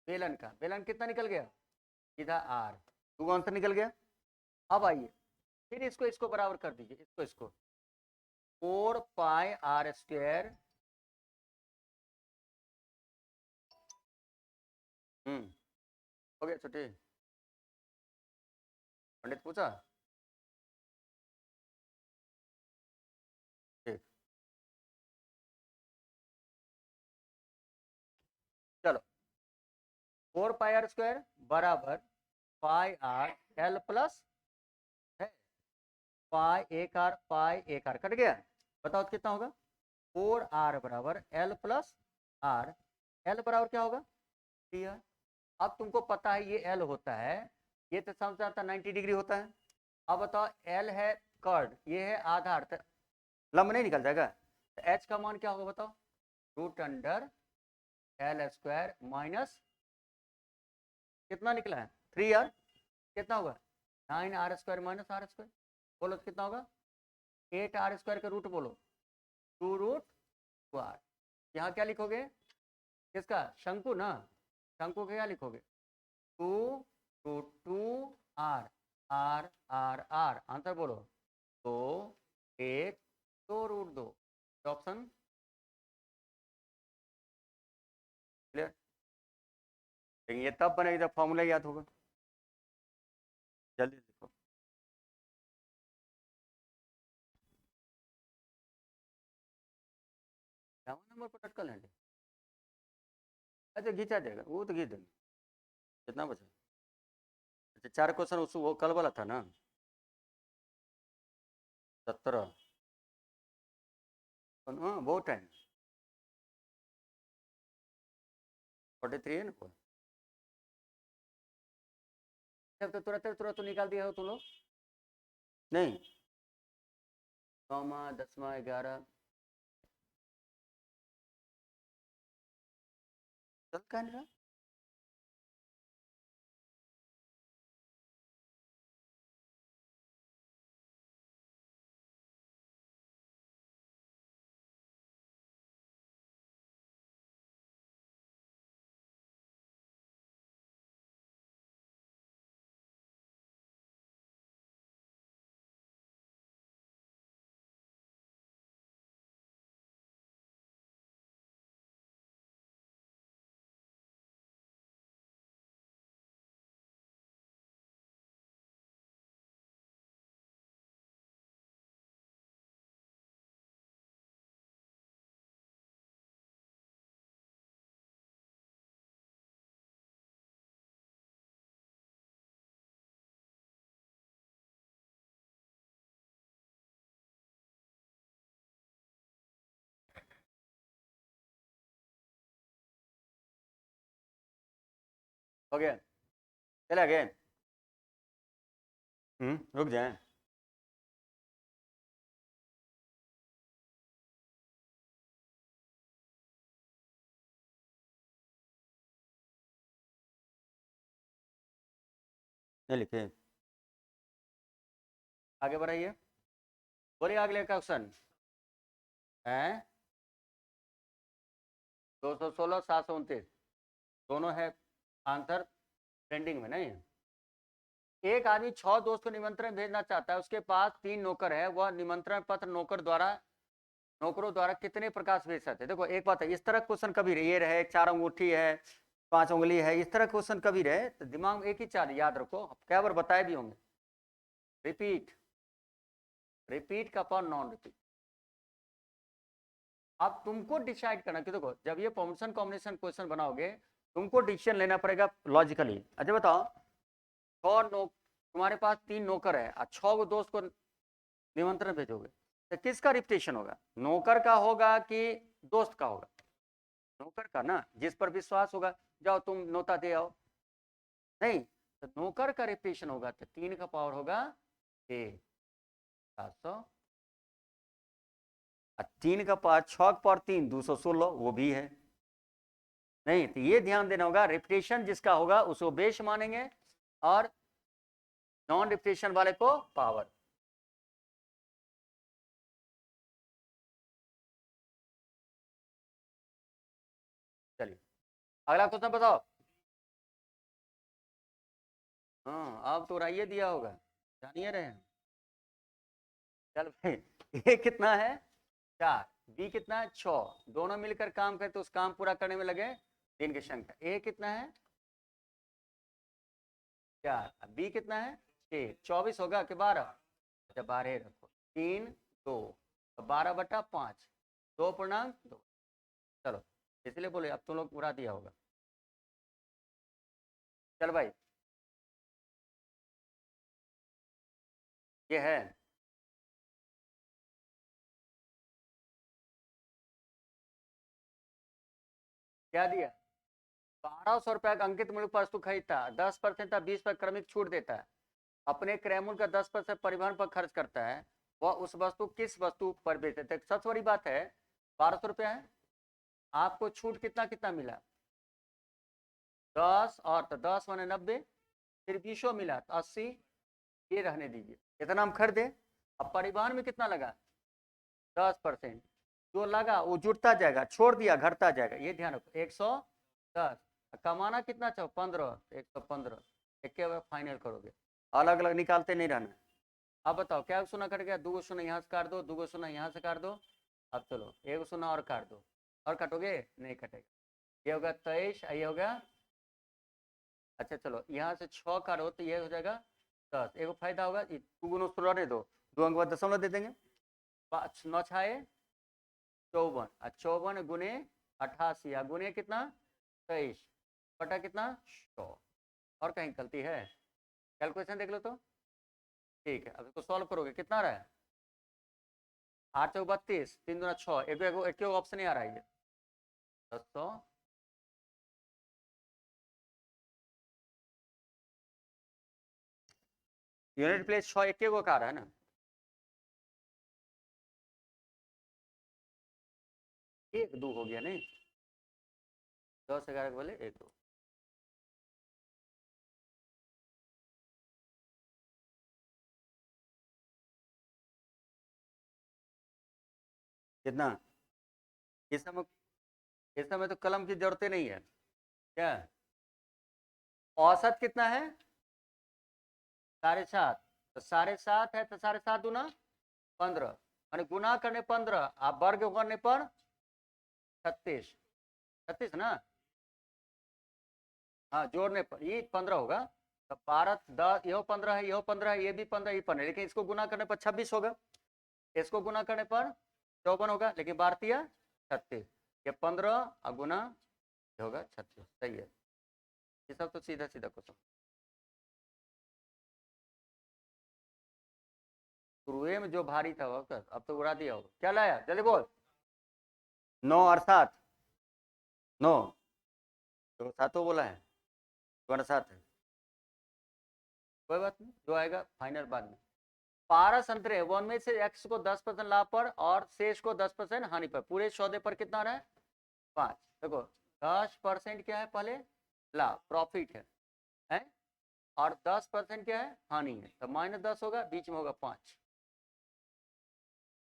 Speaker 1: बेलन का, बेलन कितना निकल गया, सीधा r, 2 आंसर निकल गया। अब आइए फिर इसको बराबर कर दीजिए, इसको 4πr², हो गया छोटे पंडित पूछा, ठीक चलो 4πr² बराबर πr(l+) है, π1r कट गया। बताओ तो कितना होगा, 4r बराबर l+r, l बराबर क्या होगा 3r। अब तुमको पता है ये l होता है, ये तो समझ आता 90 डिग्री होता है। अब बताओ l है कर्ड, ये है आधार, तो लंब नहीं निकल जाएगा, तो h का मान क्या होगा बताओ, √l² माइनस कितना निकला है 3r, कितना होगा 9r² माइनस r², बोलो तो कितना होगा 8r² का रूट बोलो 2√2r। यहाँ क्या लिखोगे, किसका शंकु ना, शंकु का क्या लिखोगे 2√2r, r r r, answer बोलो 2 1 2√2, ऑप्शन क्लियर। लेकिन ये तब बनेगा जब फॉर्मूला याद होगा, जल्दी देखो। नंबर पर अटकल है, अच्छा खींचा जाएगा, वो तो खींच देंगे। कितना बचा, अच्छा 4 क्वेश्चन उस वो कल वाला था ना, 17, हाँ बहुत टाइम, 43 है ना कोई, जब तो तुरंत तुरंत तो निकाल दिया हो तुम लोग, नहीं 9वां 10वां 11 चल क्या नहीं रहा। हो गया, चला गया, रुक जाए, नहीं लिखे, आगे बढ़ाइए, बोलिए अगले क्वेश्चन है 216 729, दोनों है आंसर ट्रेंडिंग में नहीं, एक आदमी 6 दोस्त को निमंत्रण भेजना चाहता है, उसके पास 3 नौकर है, वह निमंत्रण पत्र नौकरों द्वारा कितने प्रकार से भेज सकते हैं। देखो एक बात है, इस तरह क्वेश्चन कभी ये रहे 4 अंगूठी है 5 उंगली है, इस तरह क्वेश्चन कभी रहे तो दिमाग में एक ही चाल याद रखो, क्या बार बताए भी होंगे, रिपीट रिपीट का पावर नॉन रिपीट। अब तुमको डिसाइड करना कि देखो जब ये परमुटेशन कॉम्बिनेशन क्वेश्चन बनाओगे तुमको डिसीजन लेना पड़ेगा लॉजिकली। अच्छा बताओ, तुम्हारे पास 3 नौकर है और 6 को दोस्त को निमंत्रण भेजोगे तो किसका रिपीटेशन होगा, नौकर का होगा कि दोस्त का होगा, नौकर का ना, जिस पर विश्वास होगा, जाओ तुम नौता दे आओ, नहीं तो नौकर का रिपीटेशन होगा तो 3 का पावर होगा 700, 3 का पावर 6 का पावर 3 216 वो भी है, नहीं तो ये ध्यान देना होगा रिपीटेशन जिसका होगा उसको बेस मानेंगे और नॉन रिपीटेशन वाले को पावर। चलिए अगला क्वेश्चन बताओ। हाँ आप तो राइए दिया होगा, जानिए रहे हैं। चल भाई ए कितना है 4, बी कितना है 6, दोनों मिलकर काम करते तो उस काम पूरा करने में लगे दिन की संख्या। ए कितना है 4, बी कितना है 6, 24 होगा कि 12, अच्छा 12 रखो, 3 2 12/5 2.2। चलो इसलिए बोले अब तुम लोग पूरा दिया होगा। चल भाई ये है क्या दिया, 1200 रुपया का अंकित मूल्य पर वस्तु खरीदता, 10% 20 पर क्रमिक छूट देता है, अपने क्रय मूल्य का 10% परिवहन पर खर्च करता है, वह उस वस्तु किस वस्तु पर बेचते थे। सबसे बड़ी बात है 1200 रुपया है, आपको छूट कितना कितना मिला 10, और तो 10 माने 90, फिर 20 मिला तो 80, ये रहने दीजिए, इतना हम खरीदे। अब परिवहन में कितना लगा 10%, जो लगा वो जुड़ता जाएगा, छोड़ दिया घटता जाएगा, ये ध्यान रखो 110, कमाना कितना चाहो 15, 115, एक फाइनल करोगे, अलग अलग निकालते नहीं रहना। अब बताओ क्या सुना कट गया, 2 सुना यहाँ से काट दो, 2 सुना यहाँ से काट दो, अब चलो 1 सुना और काट दो, और काटोगे नहीं कटेगा, ये होगा 23, ये होगा, अच्छा चलो यहाँ से 6 काटो तो ये हो जाएगा 10, एक फायदा होगा 2 गुना 16 दे दो, 2 अंक बाद दशमलव दे देंगे, 9 छाए 54, 54 गुने 88 गुने कितना 23 बटा कितना 100, और कहीं गलती है कैलकुलेशन देख लो तो, ठीक है अब इसको सॉल्व करोगे कितना आ रहा है 8 चौक 32, 3 दूना 6, एक ऑप्शन नहीं आ रहा है ये 1000, यूनिट प्लेस 6 एक का आ रहा है ना, 1 2 हो गया नहीं, 10 11 बोले 1 2, कितना इस समय, इस समय तो कलम की जरूरत नहीं है क्या, औसत कितना है 7.5, तो 7.5 है तो 7.5 दूना 15, माने गुना करने 15, आप वर्ग करने पर 36, 36 ना, हाँ जोड़ने पर ये 15 होगा, तो 12 10 यह 15 है, यह 15 है, ये भी 15 ये 15, लेकिन इसको गुना करने पर 26 होगा, इसको गुना करने पर 54 होगा, लेकिन भारतीय 36, ये 15 और गुना होगा 36, सही है, ये सब तो सीधा सीधा क्वेश्चन। शुरुए में जो भारी था वो अब तो उड़ा दिया होगा, क्या लाया जल्दी बोल, 9 और 7, 9 तो 7 बोला है, 7 है, कोई बात नहीं जो आएगा फाइनल बाद में। पारस अंतरे वन में से एक्स को 10% लाभ पर और शेष को 10% हानि पर, पूरे सौदे पर कितना रहा है 5, देखो 10% क्या है पहले लाभ प्रॉफिट है और 10% क्या है हानि है, तो -10 होगा, बीच में होगा 5,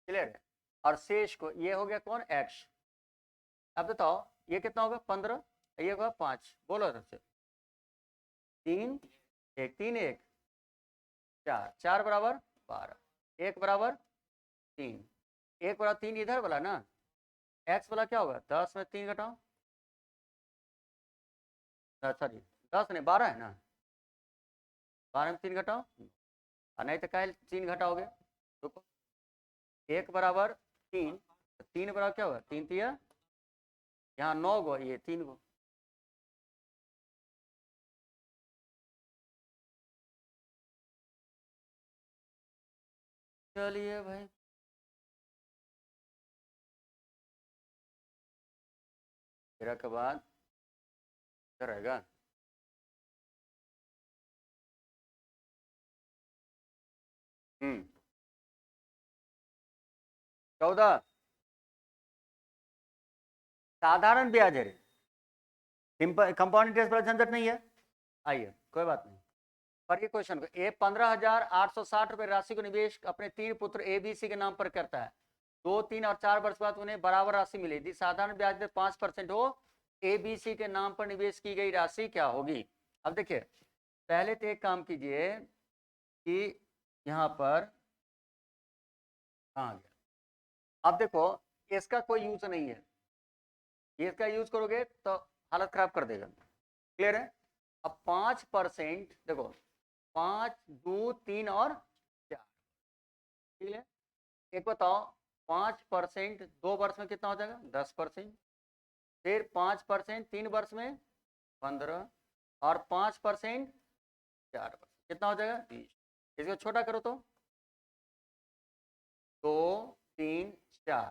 Speaker 1: क्लियर है, और शेष को ये हो गया कौन एक्स। अब बताओ ये कितना होगा 15, ये होगा 5, बोलो सबसे 3 1 3 1 4, 4 बराबर 12, 1 बराबर 3, 1 बराबर 3 इधर वाला ना, x वाला क्या होगा, 10 में 3 घटाओ, सॉरी 10 नहीं 12 है ना, 12 में 3 घटाओ, और नहीं तो कल 3 घटाओगे, रुको, 1 बराबर 3, 3 बराबर क्या होगा, 3 तिया, यहाँ 9 गो, ये 3 गो, चलिए भाई, तेरह के बाद क्या रहेगा, हम्म 14, साधारण ब्याज है, कंपाउंड इंटरेस्ट वाला झंझट नहीं है, आइए कोई बात नहीं, पर ये क्वेश्चन को, ए 15,860 रुपए राशि को निवेश अपने 3 पुत्र ए बी सी के नाम पर करता है, 2, 3 और 4 वर्ष बाद उन्हें बराबर राशि मिली, यदि साधारण ब्याज दर 5% हो, ए बी सी के नाम पर निवेश की गई राशि क्या होगी। अब देखिए, पहले तो एक काम कीजिए कि यहाँ पर कहाँ गया, अब देखो इसका कोई यूज नहीं है, इसका यूज करोगे तो हालत खराब कर देगा, क्लियर है। अब 5% देखो, 5, 2, 3 और 4, ठीक है, एक बताओ 5% 2 वर्ष में कितना हो जाएगा, 10%, फिर 5% 3 वर्ष में 15, और 5% 4 वर्ष कितना हो जाएगा, 20, इसको छोटा करो तो 2, 3, 4,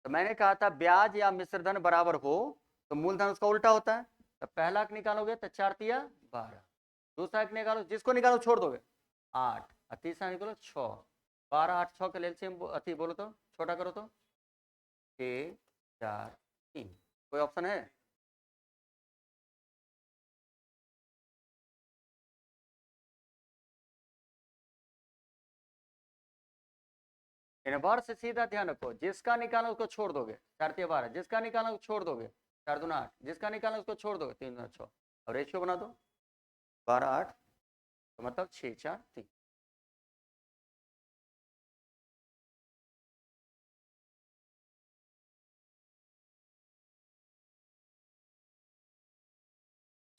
Speaker 1: तो मैंने कहा था ब्याज या मिश्र धन बराबर हो तो मूलधन उसका उल्टा होता है, तो पहला का निकालोगे तो 4 तिया 12, दूसरा का निकालो, जिसको निकालो छोड़ दोगे 8, और तीसरा निकालो 6, 12, 8, 6 के एलसीएम अति बोलो तो छोटा करो तो 6, 4, 3, कोई ऑप्शन है, इन्वर्स से सीधा ध्यान रखो, जिसका निकालना उसको छोड़ दोगे, 4 तिया 12, जिसका निकालना उसको छोड़ दोगे 4 दूना 8, जिसका निकालना उसको छोड़ दोगे 3 दूना 6, और रेशियो बना दो 12, 8, तो मतलब 6, 4, 3,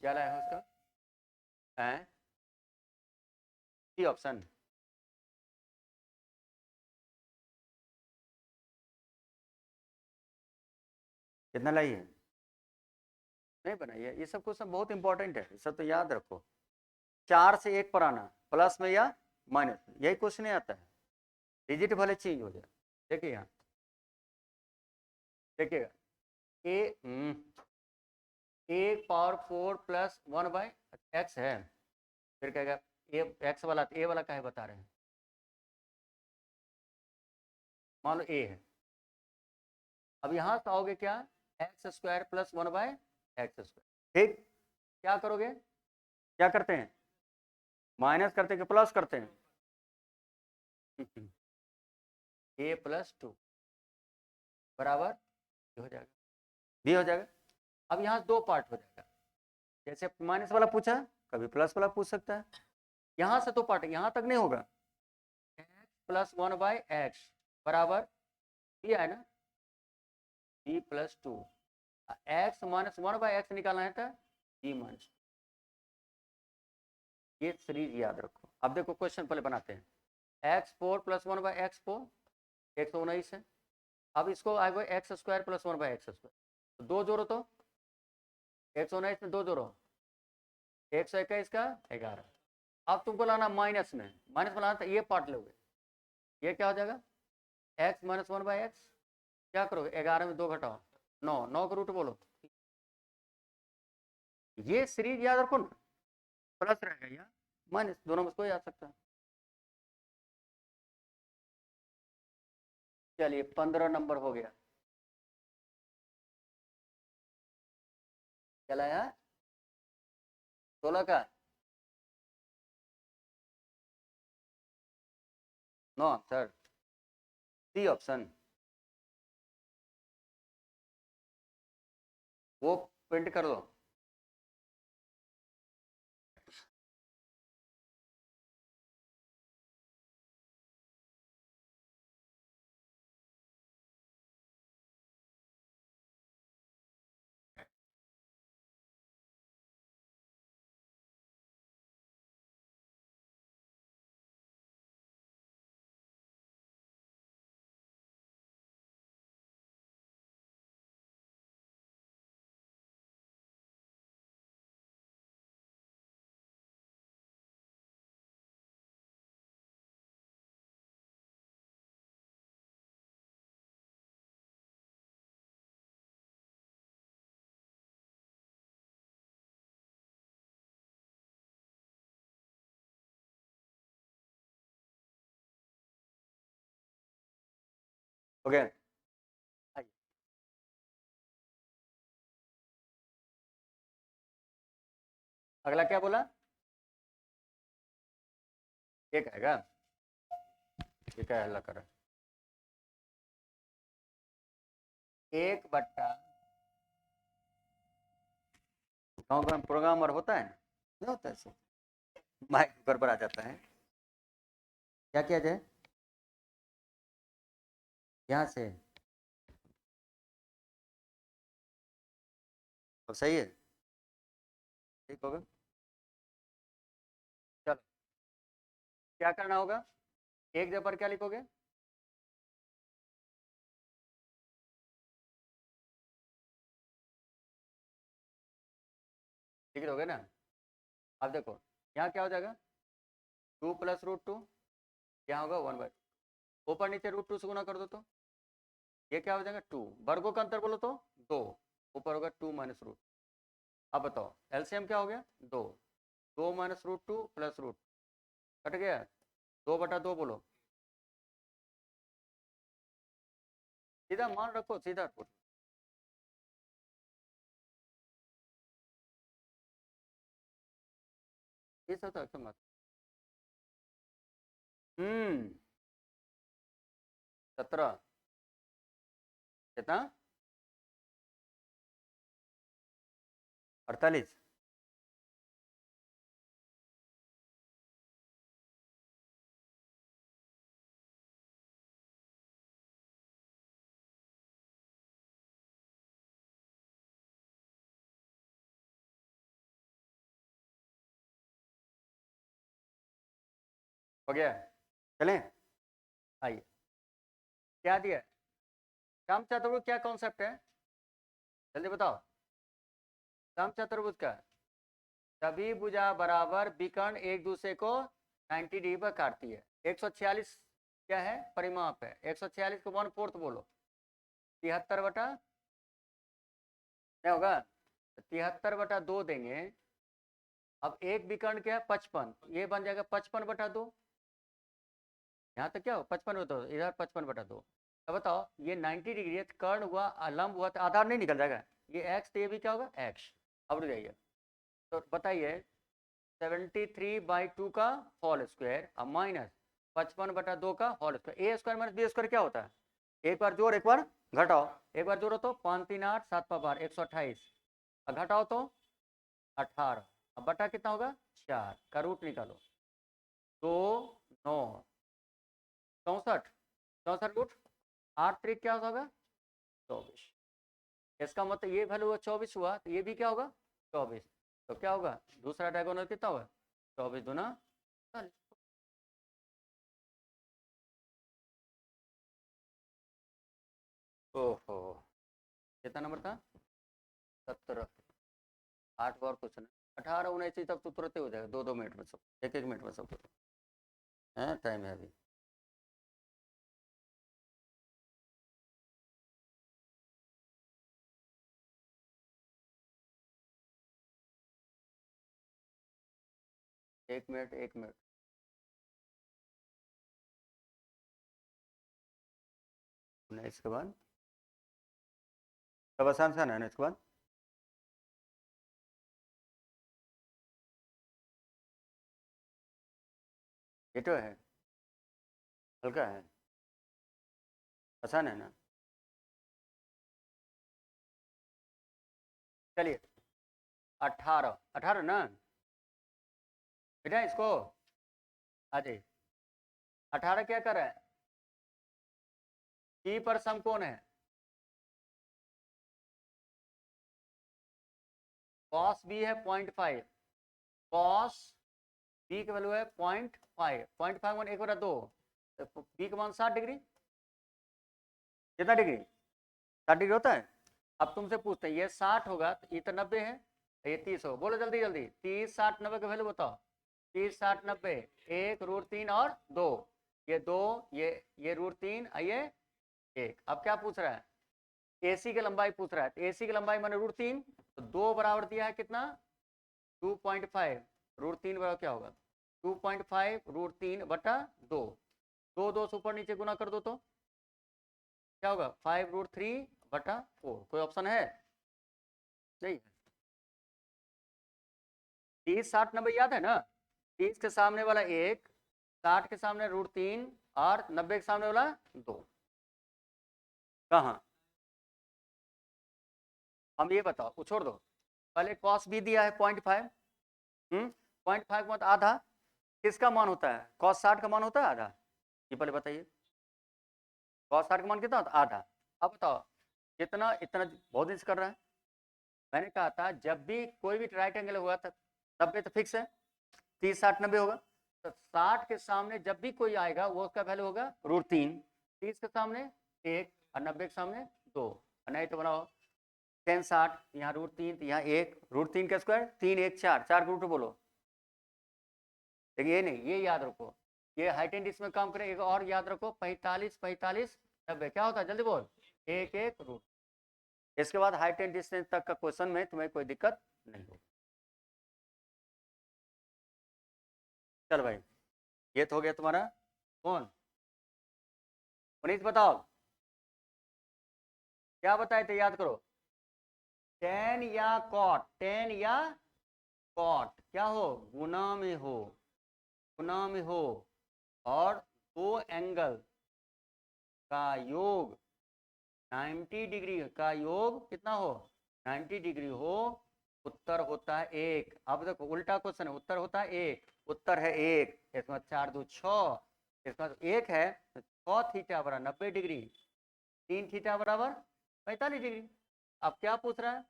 Speaker 1: क्या लाया है उसका है, सी ऑप्शन, कितना लाई है, नहीं बनाई है, ये सब क्वेश्चन बहुत इंपॉर्टेंट है, ये सब तो याद रखो, 4 से 1 पर आना, प्लस में या माइनस में, यही क्वेश्चन आता है, डिजिट भले चेंज हो जाए, देखिए यहाँ देखिएगा, ए ए पावर 4 प्लस 1/x है, फिर कहेगा ए एक्स वाला, ए वाला का है बता रहे हैं, मान लो ए है, अब यहाँ से आओगे क्या, x² प्लस 1/x², ठीक, क्या करोगे, क्या करते हैं, माइनस करते हैं कि प्लस करते हैं, a प्लस 2 बराबर हो जाएगा, बी हो जाएगा, अब यहाँ 2 पार्ट हो जाएगा, जैसे माइनस वाला पूछा कभी प्लस वाला पूछ सकता है, यहाँ से 2 पार्ट, यहाँ तक नहीं होगा, x प्लस 1/x बराबर बी है ना, B plus 2, x minus 1/x निकालना है तो बी माइनस, ये सीरीज याद रखो। अब देखो क्वेश्चन पहले बनाते हैं, x4 प्लस 1/x4 119 है, अब इसको आएगा x² प्लस 1/x², तो 2 जोड़ो तो 119 में 2 जोड़ो 121 का 11, अब तुमको लाना माइनस में, माइनस में लाना था, ये पार्ट लोगे, ये क्या हो जाएगा x माइनस 1/x, क्या करोगे 11 में 2 घटाओ 9, 9 का रूट बोलो, ये सीरीज याद रखो ना, प्लस रहेगा या माइनस, दोनों में कोई आ सकता है। चलिए 15 नंबर हो गया, चला यार 16 का 9 आंसर, सी ऑप्शन, वो प्रिंट कर दो, ओके। अगला क्या बोला, एक आएगा, ये क्या हल्ला कर रहा है, 1/, गाँव का प्रोग्रामर होता है नहीं होता है, माइक गड़बड़ आ जाता है, क्या किया जाए, यहाँ से तो सही है, ठीक होगा। चलो क्या करना होगा, एक जगह पर क्या लिखोगे, लिख दोगे ना। अब देखो यहाँ क्या हो जाएगा, 2 + √2, यहाँ होगा 1/2, ऊपर नीचे √2 से गुना कर दो तो ये क्या हो जाएगा 2, वर्गों का अंतर बोलो तो 2, ऊपर होगा 2 - √। अब बताओ एलसीएम क्या हो गया 2, 2 - √2 + √, कट गया, 2/2 बोलो, सीधा मान रखो, सीधा पुट, ये सब तो मत, 17 कितना, 48, हो गया, चलें, आइए, क्या दिया, सम चतुर्भुज क्या कॉन्सेप्ट है, जल्दी बताओ, सम चतुर्भुज का सभी भुजा बराबर विकर्ण एक दूसरे को 90 डिग्री पर काटती है, 146 क्या है परिमाप है, 146 को 1/4 बोलो, 73/, क्या होगा 73/2 देंगे, अब एक विकर्ण क्या है 55, ये बन जाएगा 55/2, यहाँ तक क्या हो 55/2, इधर 55/2, अब बताओ ये 90 डिग्री है, कर्ण हुआ लंब हुआ तो आधार नहीं निकल जाएगा, ये एक्स तो ये भी क्या होगा एक्स, अब रुक जाइए, तो बताइए 73/2 का होल स्क्वायर अब माइनस 55/2 का होल स्क्वायर, ए स्क्वायर माइनस बी स्क्वायर क्या होता है, एक बार जोड़ एक बार घटाओ, एक बार जोड़ो तो 5 3 8 7 5 12 128, घटाओ तो 18, अब बटा कितना होगा 4 का रूट निकालो, 2 9 64, 64 रूट 8 3 क्या होगा 24, इसका मतलब ये वैल्यू 24 हुआ तो ये भी क्या होगा 24, तो क्या होगा दूसरा डायगोनल कितना होगा 24 दूना 40, ओहो कितना नंबर था 17, 8 बार क्वेश्चन है 18 19 तब तो तुरंत ही हो जाएगा, 2 2 मिनट में सब, 1 1 मिनट में सब है, टाइम है अभी, एक मिनट 1 मिनट, इसके बाद सब आसान सा है ना, इसके बाद ये तो है, हल्का है, आसान है ना, चलिए 18 18 ना बेटा, इसको आ जाइए, 18 क्या कर रहा है, P पर समकोण है, cos B है 0.5, cos B की वैल्यू है 0.5, 0.5 वन 1/2, तो B का मान 60 डिग्री, कितना डिग्री 60 डिग्री होता है, अब तुमसे पूछते हैं ये 60 होगा तो ये तो 90 है, ये 30 होगा, बोलो जल्दी जल्दी 30 60 90 का वैल्यू बताओ, 30 60 90, 1 √3 और 2, ये 2 ये √3 ये 1, अब क्या पूछ रहा है AC की लंबाई पूछ रहा है, तो AC की लंबाई मैंने √3, तो 2 बराबर दिया है कितना 2.5, √3 बराबर क्या होगा 2.5 √3/2, 2 2 से ऊपर नीचे गुना कर दो तो क्या होगा 5√3/4। कोई ऑप्शन है? नहीं है। 30, 60, 90 याद है ना? 30 के सामने वाला 1, 60 के सामने √3 और 90 के सामने वाला 2। कहाँ? हम ये बताओ, वो छोड़ दो, पहले cos भी दिया है 0.5। 0.5 का मतलब आधा किसका मान होता है? cos 60 का मान होता है आधा। ये पहले बताइए, cos 60 का मान कितना होता है? आधा। अब बताओ कितना, इतना बहुत दिन से कर रहा है। मैंने कहा था जब भी कोई भी राइट एंगल हुआ था 90 तो फिक्स है, 30, 60, 90 होगा। तो 60 के सामने जब भी कोई आएगा वो उसका वैल्यू होगा √3, 30 के सामने 1 और 90 के सामने 2। नहीं तो बनाओ 10, 60, यहाँ √3, यहाँ 1, √3 का स्क्वायर 3, 1, 4, 4 का रूट बोलो। देखिए ये नहीं, ये याद रखो, ये हाइट एंड डिस्टेंस में काम करें। एक और याद रखो, 45, 45, 90 क्या होता है? जल्दी बोल। 1, 1 रूट। इसके बाद हाइट एंड डिस्टेंस तक का क्वेश्चन में तुम्हें कोई दिक्कत नहीं होगी। चल भाई, ये तो हो गया तुम्हारा। कौन? पुनीत बताओ क्या बताए थे, याद करो। टेन या कॉट, टेन या कॉट क्या हो? गुना में हो, गुना में हो। और दो एंगल का योग 90 डिग्री का योग कितना हो? 90 डिग्री हो। उत्तर होता है 1। अब देखो उल्टा क्वेश्चन है, उत्तर होता है 1, उत्तर है 1। इसमें 4 2 6, इसमें 1 है तो 6 थीटा बराबर 90 डिग्री, 3 थीटा बराबर 45 डिग्री। अब क्या पूछ रहा है?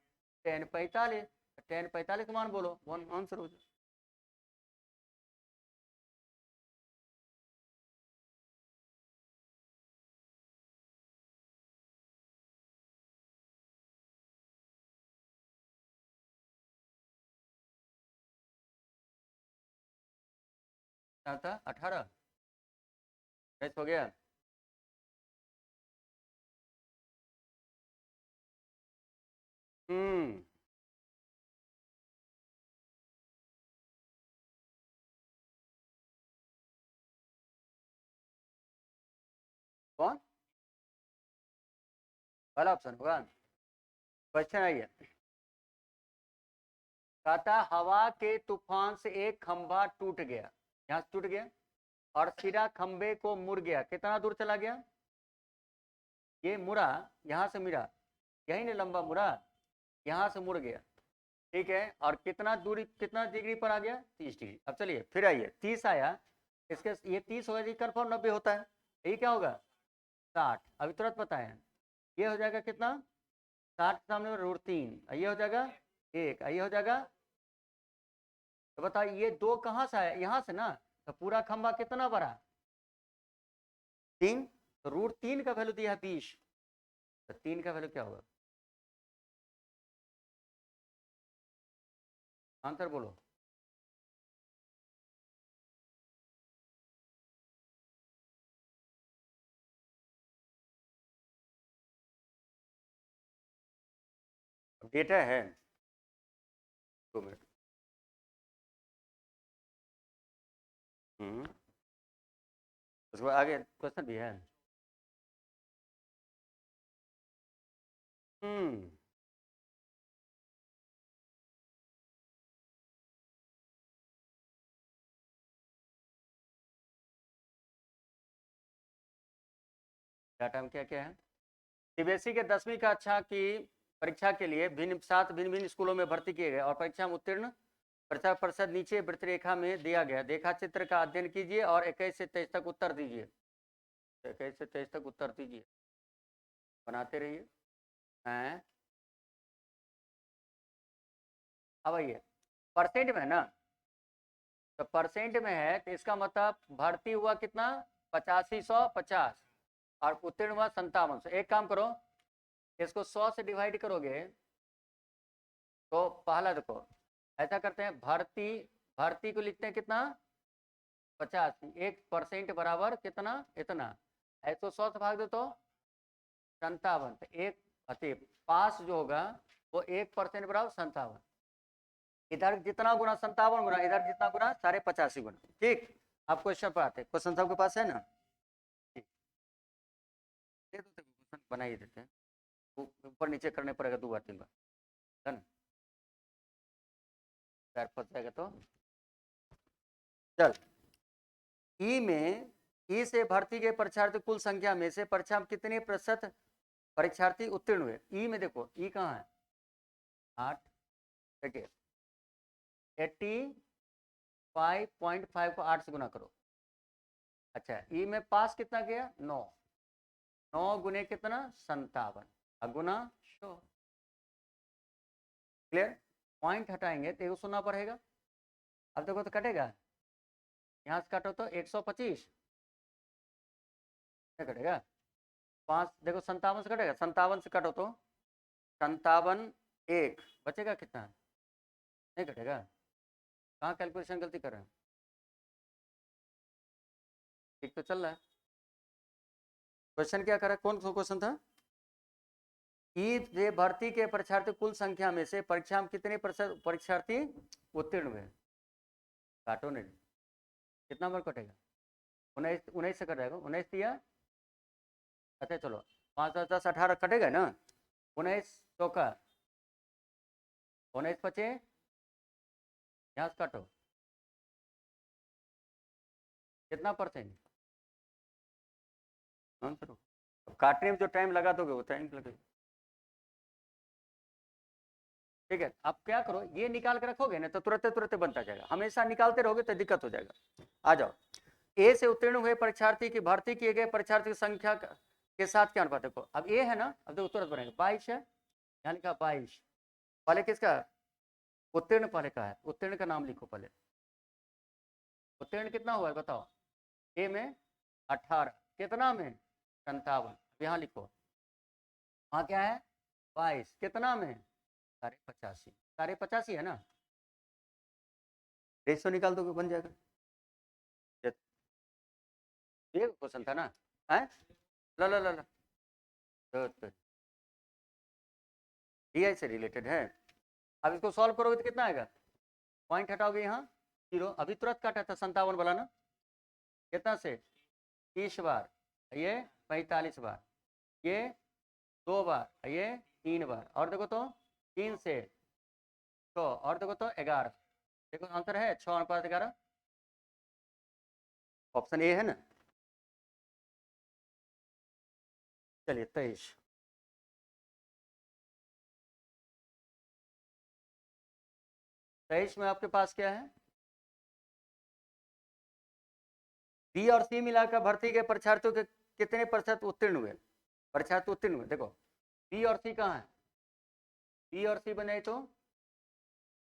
Speaker 1: टेन 45, टेन 45 मान बोलो, वन आंसर हो जाए। क्या था? 18 हो गया। हम्म कौन? पहला ऑप्शन होगा। क्वेश्चन आइए, कहता हवा के तूफान से एक खंभा टूट गया, यहाँ से टूट गया और सिरा खंबे को मुड़ गया। कितना दूर चला गया? ये मुड़ा, यहाँ से मिला, यही ना लंबा मुड़ा, यहाँ से मुड़ गया। ठीक है, और कितना दूरी, कितना डिग्री पर आ गया? 30 डिग्री। अब चलिए फिर आइए, 30 आया, इसके ये 30 होगा जी, कन्फर्म 90 होता है, ये क्या होगा? 60। अभी तुरंत पता है, ये हो जाएगा कितना? 60 के सामने √3, ये हो जाएगा 1, ये हो जाएगा। तो बताओ ये 2 कहाँ से आया? यहाँ से ना। तो पूरा खंबा कितना बड़ा? 3। तो √3 का वैल्यू दिया है 20, तो 3 का वैल्यू क्या होगा? आंसर बोलो। डेटा है, 2 मिनट। उसके बाद आगे क्वेश्चन भी है। हम्म डाटा में क्या क्या है? सीबीएसई के 10वीं कक्षा की परीक्षा के लिए भिन्न 7 भिन्न भिन्न स्कूलों में भर्ती किए गए और परीक्षा में उत्तीर्ण परीक्षा प्रतिशत नीचे वृत्त रेखा में दिया गया। रेखा चित्र का अध्ययन कीजिए और 21 से 23 तक उत्तर दीजिए। 21 से 23 तक उत्तर दीजिए, बनाते रहिए। हैं, अब आइए, परसेंट में है ना, तो परसेंट में है तो इसका मतलब भर्ती हुआ कितना? 8550 और उत्तीर्ण हुआ 5700। एक काम करो, इसको 100 से डिवाइड करोगे तो पहला देखो, ऐसा करते हैं, भर्ती, भर्ती को लिखते हैं कितना? 85, 1% बराबर कितना? इतना। ऐसे 100 से भाग दो तो 57, तो एक अति पास जो होगा वो 1% बराबर 57। इधर जितना गुना 57 गुना, इधर जितना गुना 85 गुना। ठीक, आप क्वेश्चन पर आते हैं। क्वेश्चन सबके पास है ना? ठीक, दे दो क्वेश्चन। बना ही देते हैं, ऊपर नीचे करने पड़ेगा 2 बार 3 बार, डन। पैर फंस जाएगा तो चल। ई में ई से भर्ती के परीक्षार्थी कुल संख्या में से परीक्षा में कितने प्रतिशत परीक्षार्थी उत्तीर्ण हुए। ई में देखो ई कहाँ है 8, देखिए 85.5 को 8 से गुना करो। अच्छा ई में पास कितना गया 9, 9 गुने कितना 57 गुना 100। क्लियर। पॉइंट हटाएंगे तो 100 पड़ेगा। अब देखो तो कटेगा, यहाँ से काटो तो 125 क्या कटेगा 5, देखो 57 से कटेगा, 57 से काटो तो 57 1 बचेगा कितना, नहीं कटेगा। कहाँ कैलकुलेशन गलती कर रहे हैं, ठीक तो चल रहा है। क्वेश्चन क्या करा, कौन सा क्वेश्चन था। ई से भर्ती के परीक्षार्थी कुल संख्या में से परीक्षा में कितने प्रतिशत परीक्षार्थी उत्तीर्ण हुए। काटो नहीं, कितना नंबर कटेगा 19 से कट जाएगा, 19 दिया। अच्छा चलो 5 10 10 18 कटेगा ना, 19 चौका 19 बचे, यहाँ से काटो कितना परसेंट आंसर। काटने में जो टाइम लगा दोगे वो टाइम लगेगा। ठीक है, अब क्या करो ये निकाल के रखोगे ना तो तुरंत तुरंत बनता जाएगा, हमेशा निकालते रहोगे तो दिक्कत हो जाएगा। आ जाओ, ए से उत्तीर्ण हुए परीक्षार्थी की भर्ती किए गए परीक्षार्थी की संख्या के साथ क्या अनुपात। देखो अब ए है ना, अब देखो तुरंत बनेगा 22 है, यहाँ लिखा 22, पहले किसका उत्तीर्ण पहले का है, उत्तीर्ण का नाम लिखो पहले। उत्तीर्ण कितना हुआ है बताओ, ए में 18, कितना में 57, यहाँ लिखो वहाँ क्या है 22, कितना में 85, 85 है ना, रेशो निकाल दोगे बन जाएगा। ये क्वेश्चन था ना, है ला ला ला ला DI से रिलेटेड है। अब इसको सॉल्व करोगे तो कितना आएगा, पॉइंट हटाओगे यहाँ 0, अभी तुरंत काटा था 57 वाला ना, कितना से 30 बार, ये 45 बार, ये 2 बार, ये 3 बार, और देखो तो 3 से 6, और देखो तो 11, देखो आंसर है 6:11, ऑप्शन ए है ना। चलिए 23, में आपके पास क्या है, बी और सी मिलाकर भर्ती के परीक्षार्थियों के कितने प्रतिशत उत्तीर्ण हुए, परीक्षार्थी उत्तीर्ण हुए। देखो बी और सी कहाँ है, बी और सी बने तो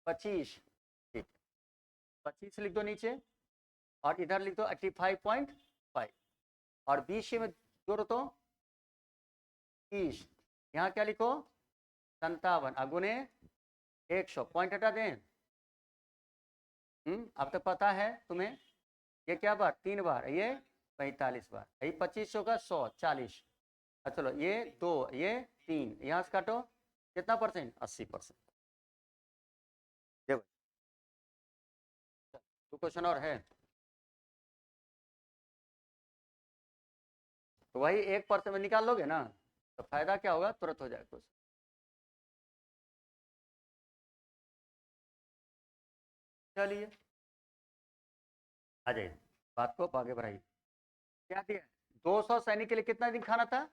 Speaker 1: 25, ठीक 25 लिख दो नीचे, और इधर लिख दो 85.5, और बी सी में जोड़ो तो 30, यहाँ क्या लिखो 57 अगुने 100, पॉइंट हटा दें। अब तो पता है तुम्हें, ये क्या बार 3 बार, ये 45 बार, ये 25 का 100 40, चलो ये 2 ये 3, यहाँ से काटो कितना परसेंट 80%। देखो तो क्वेश्चन और है, तो वही 1% में निकाल लोगे ना तो फायदा क्या होगा, तुरंत हो जाएगा कुछ। चलिए आ जाइए, बात को आगे बढ़ाइए। क्या दिया 200 सैनिक के लिए कितना दिन खाना था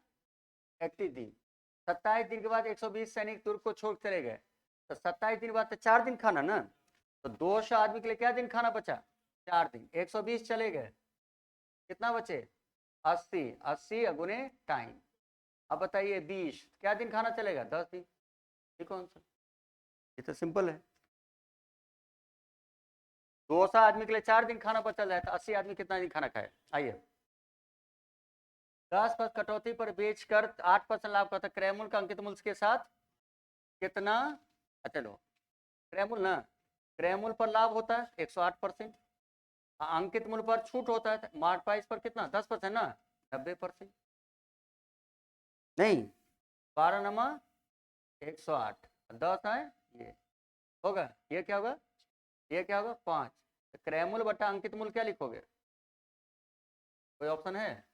Speaker 1: 31 दिन, 27 दिन के बाद 120 सैनिक तुर्क को छोड़ चले गए, तो 27 दिन बाद तो 4 दिन खाना ना, तो 200 आदमी के लिए क्या दिन खाना बचा 4 दिन, 120 चले गए, कितना बचे 80, 80 गुने टाइम। अब बताइए 20 क्या दिन खाना चलेगा 10 दिन, ठीक आंसर, ये तो सिंपल है। 200 आदमी के लिए 4 दिन खाना बचा जाए तो 80 आदमी कितना दिन खाना खाए। आइए 10% कटौती पर बेचकर 8% लाभ करता, क्रय मूल्य का अंकित मूल्य के साथ कितना, चलो क्रय मूल्य ना, क्रय मूल्य पर लाभ होता है 108%, अंकित मूल्य पर छूट होता है मार्क प्राइस पर कितना 10% ना 90%, नहीं 12 नमा 108 10 है, ये होगा, ये क्या होगा, ये क्या होगा 5, क्रय मूल्य बटा अंकित मूल्य क्या लिखोगे, कोई ऑप्शन है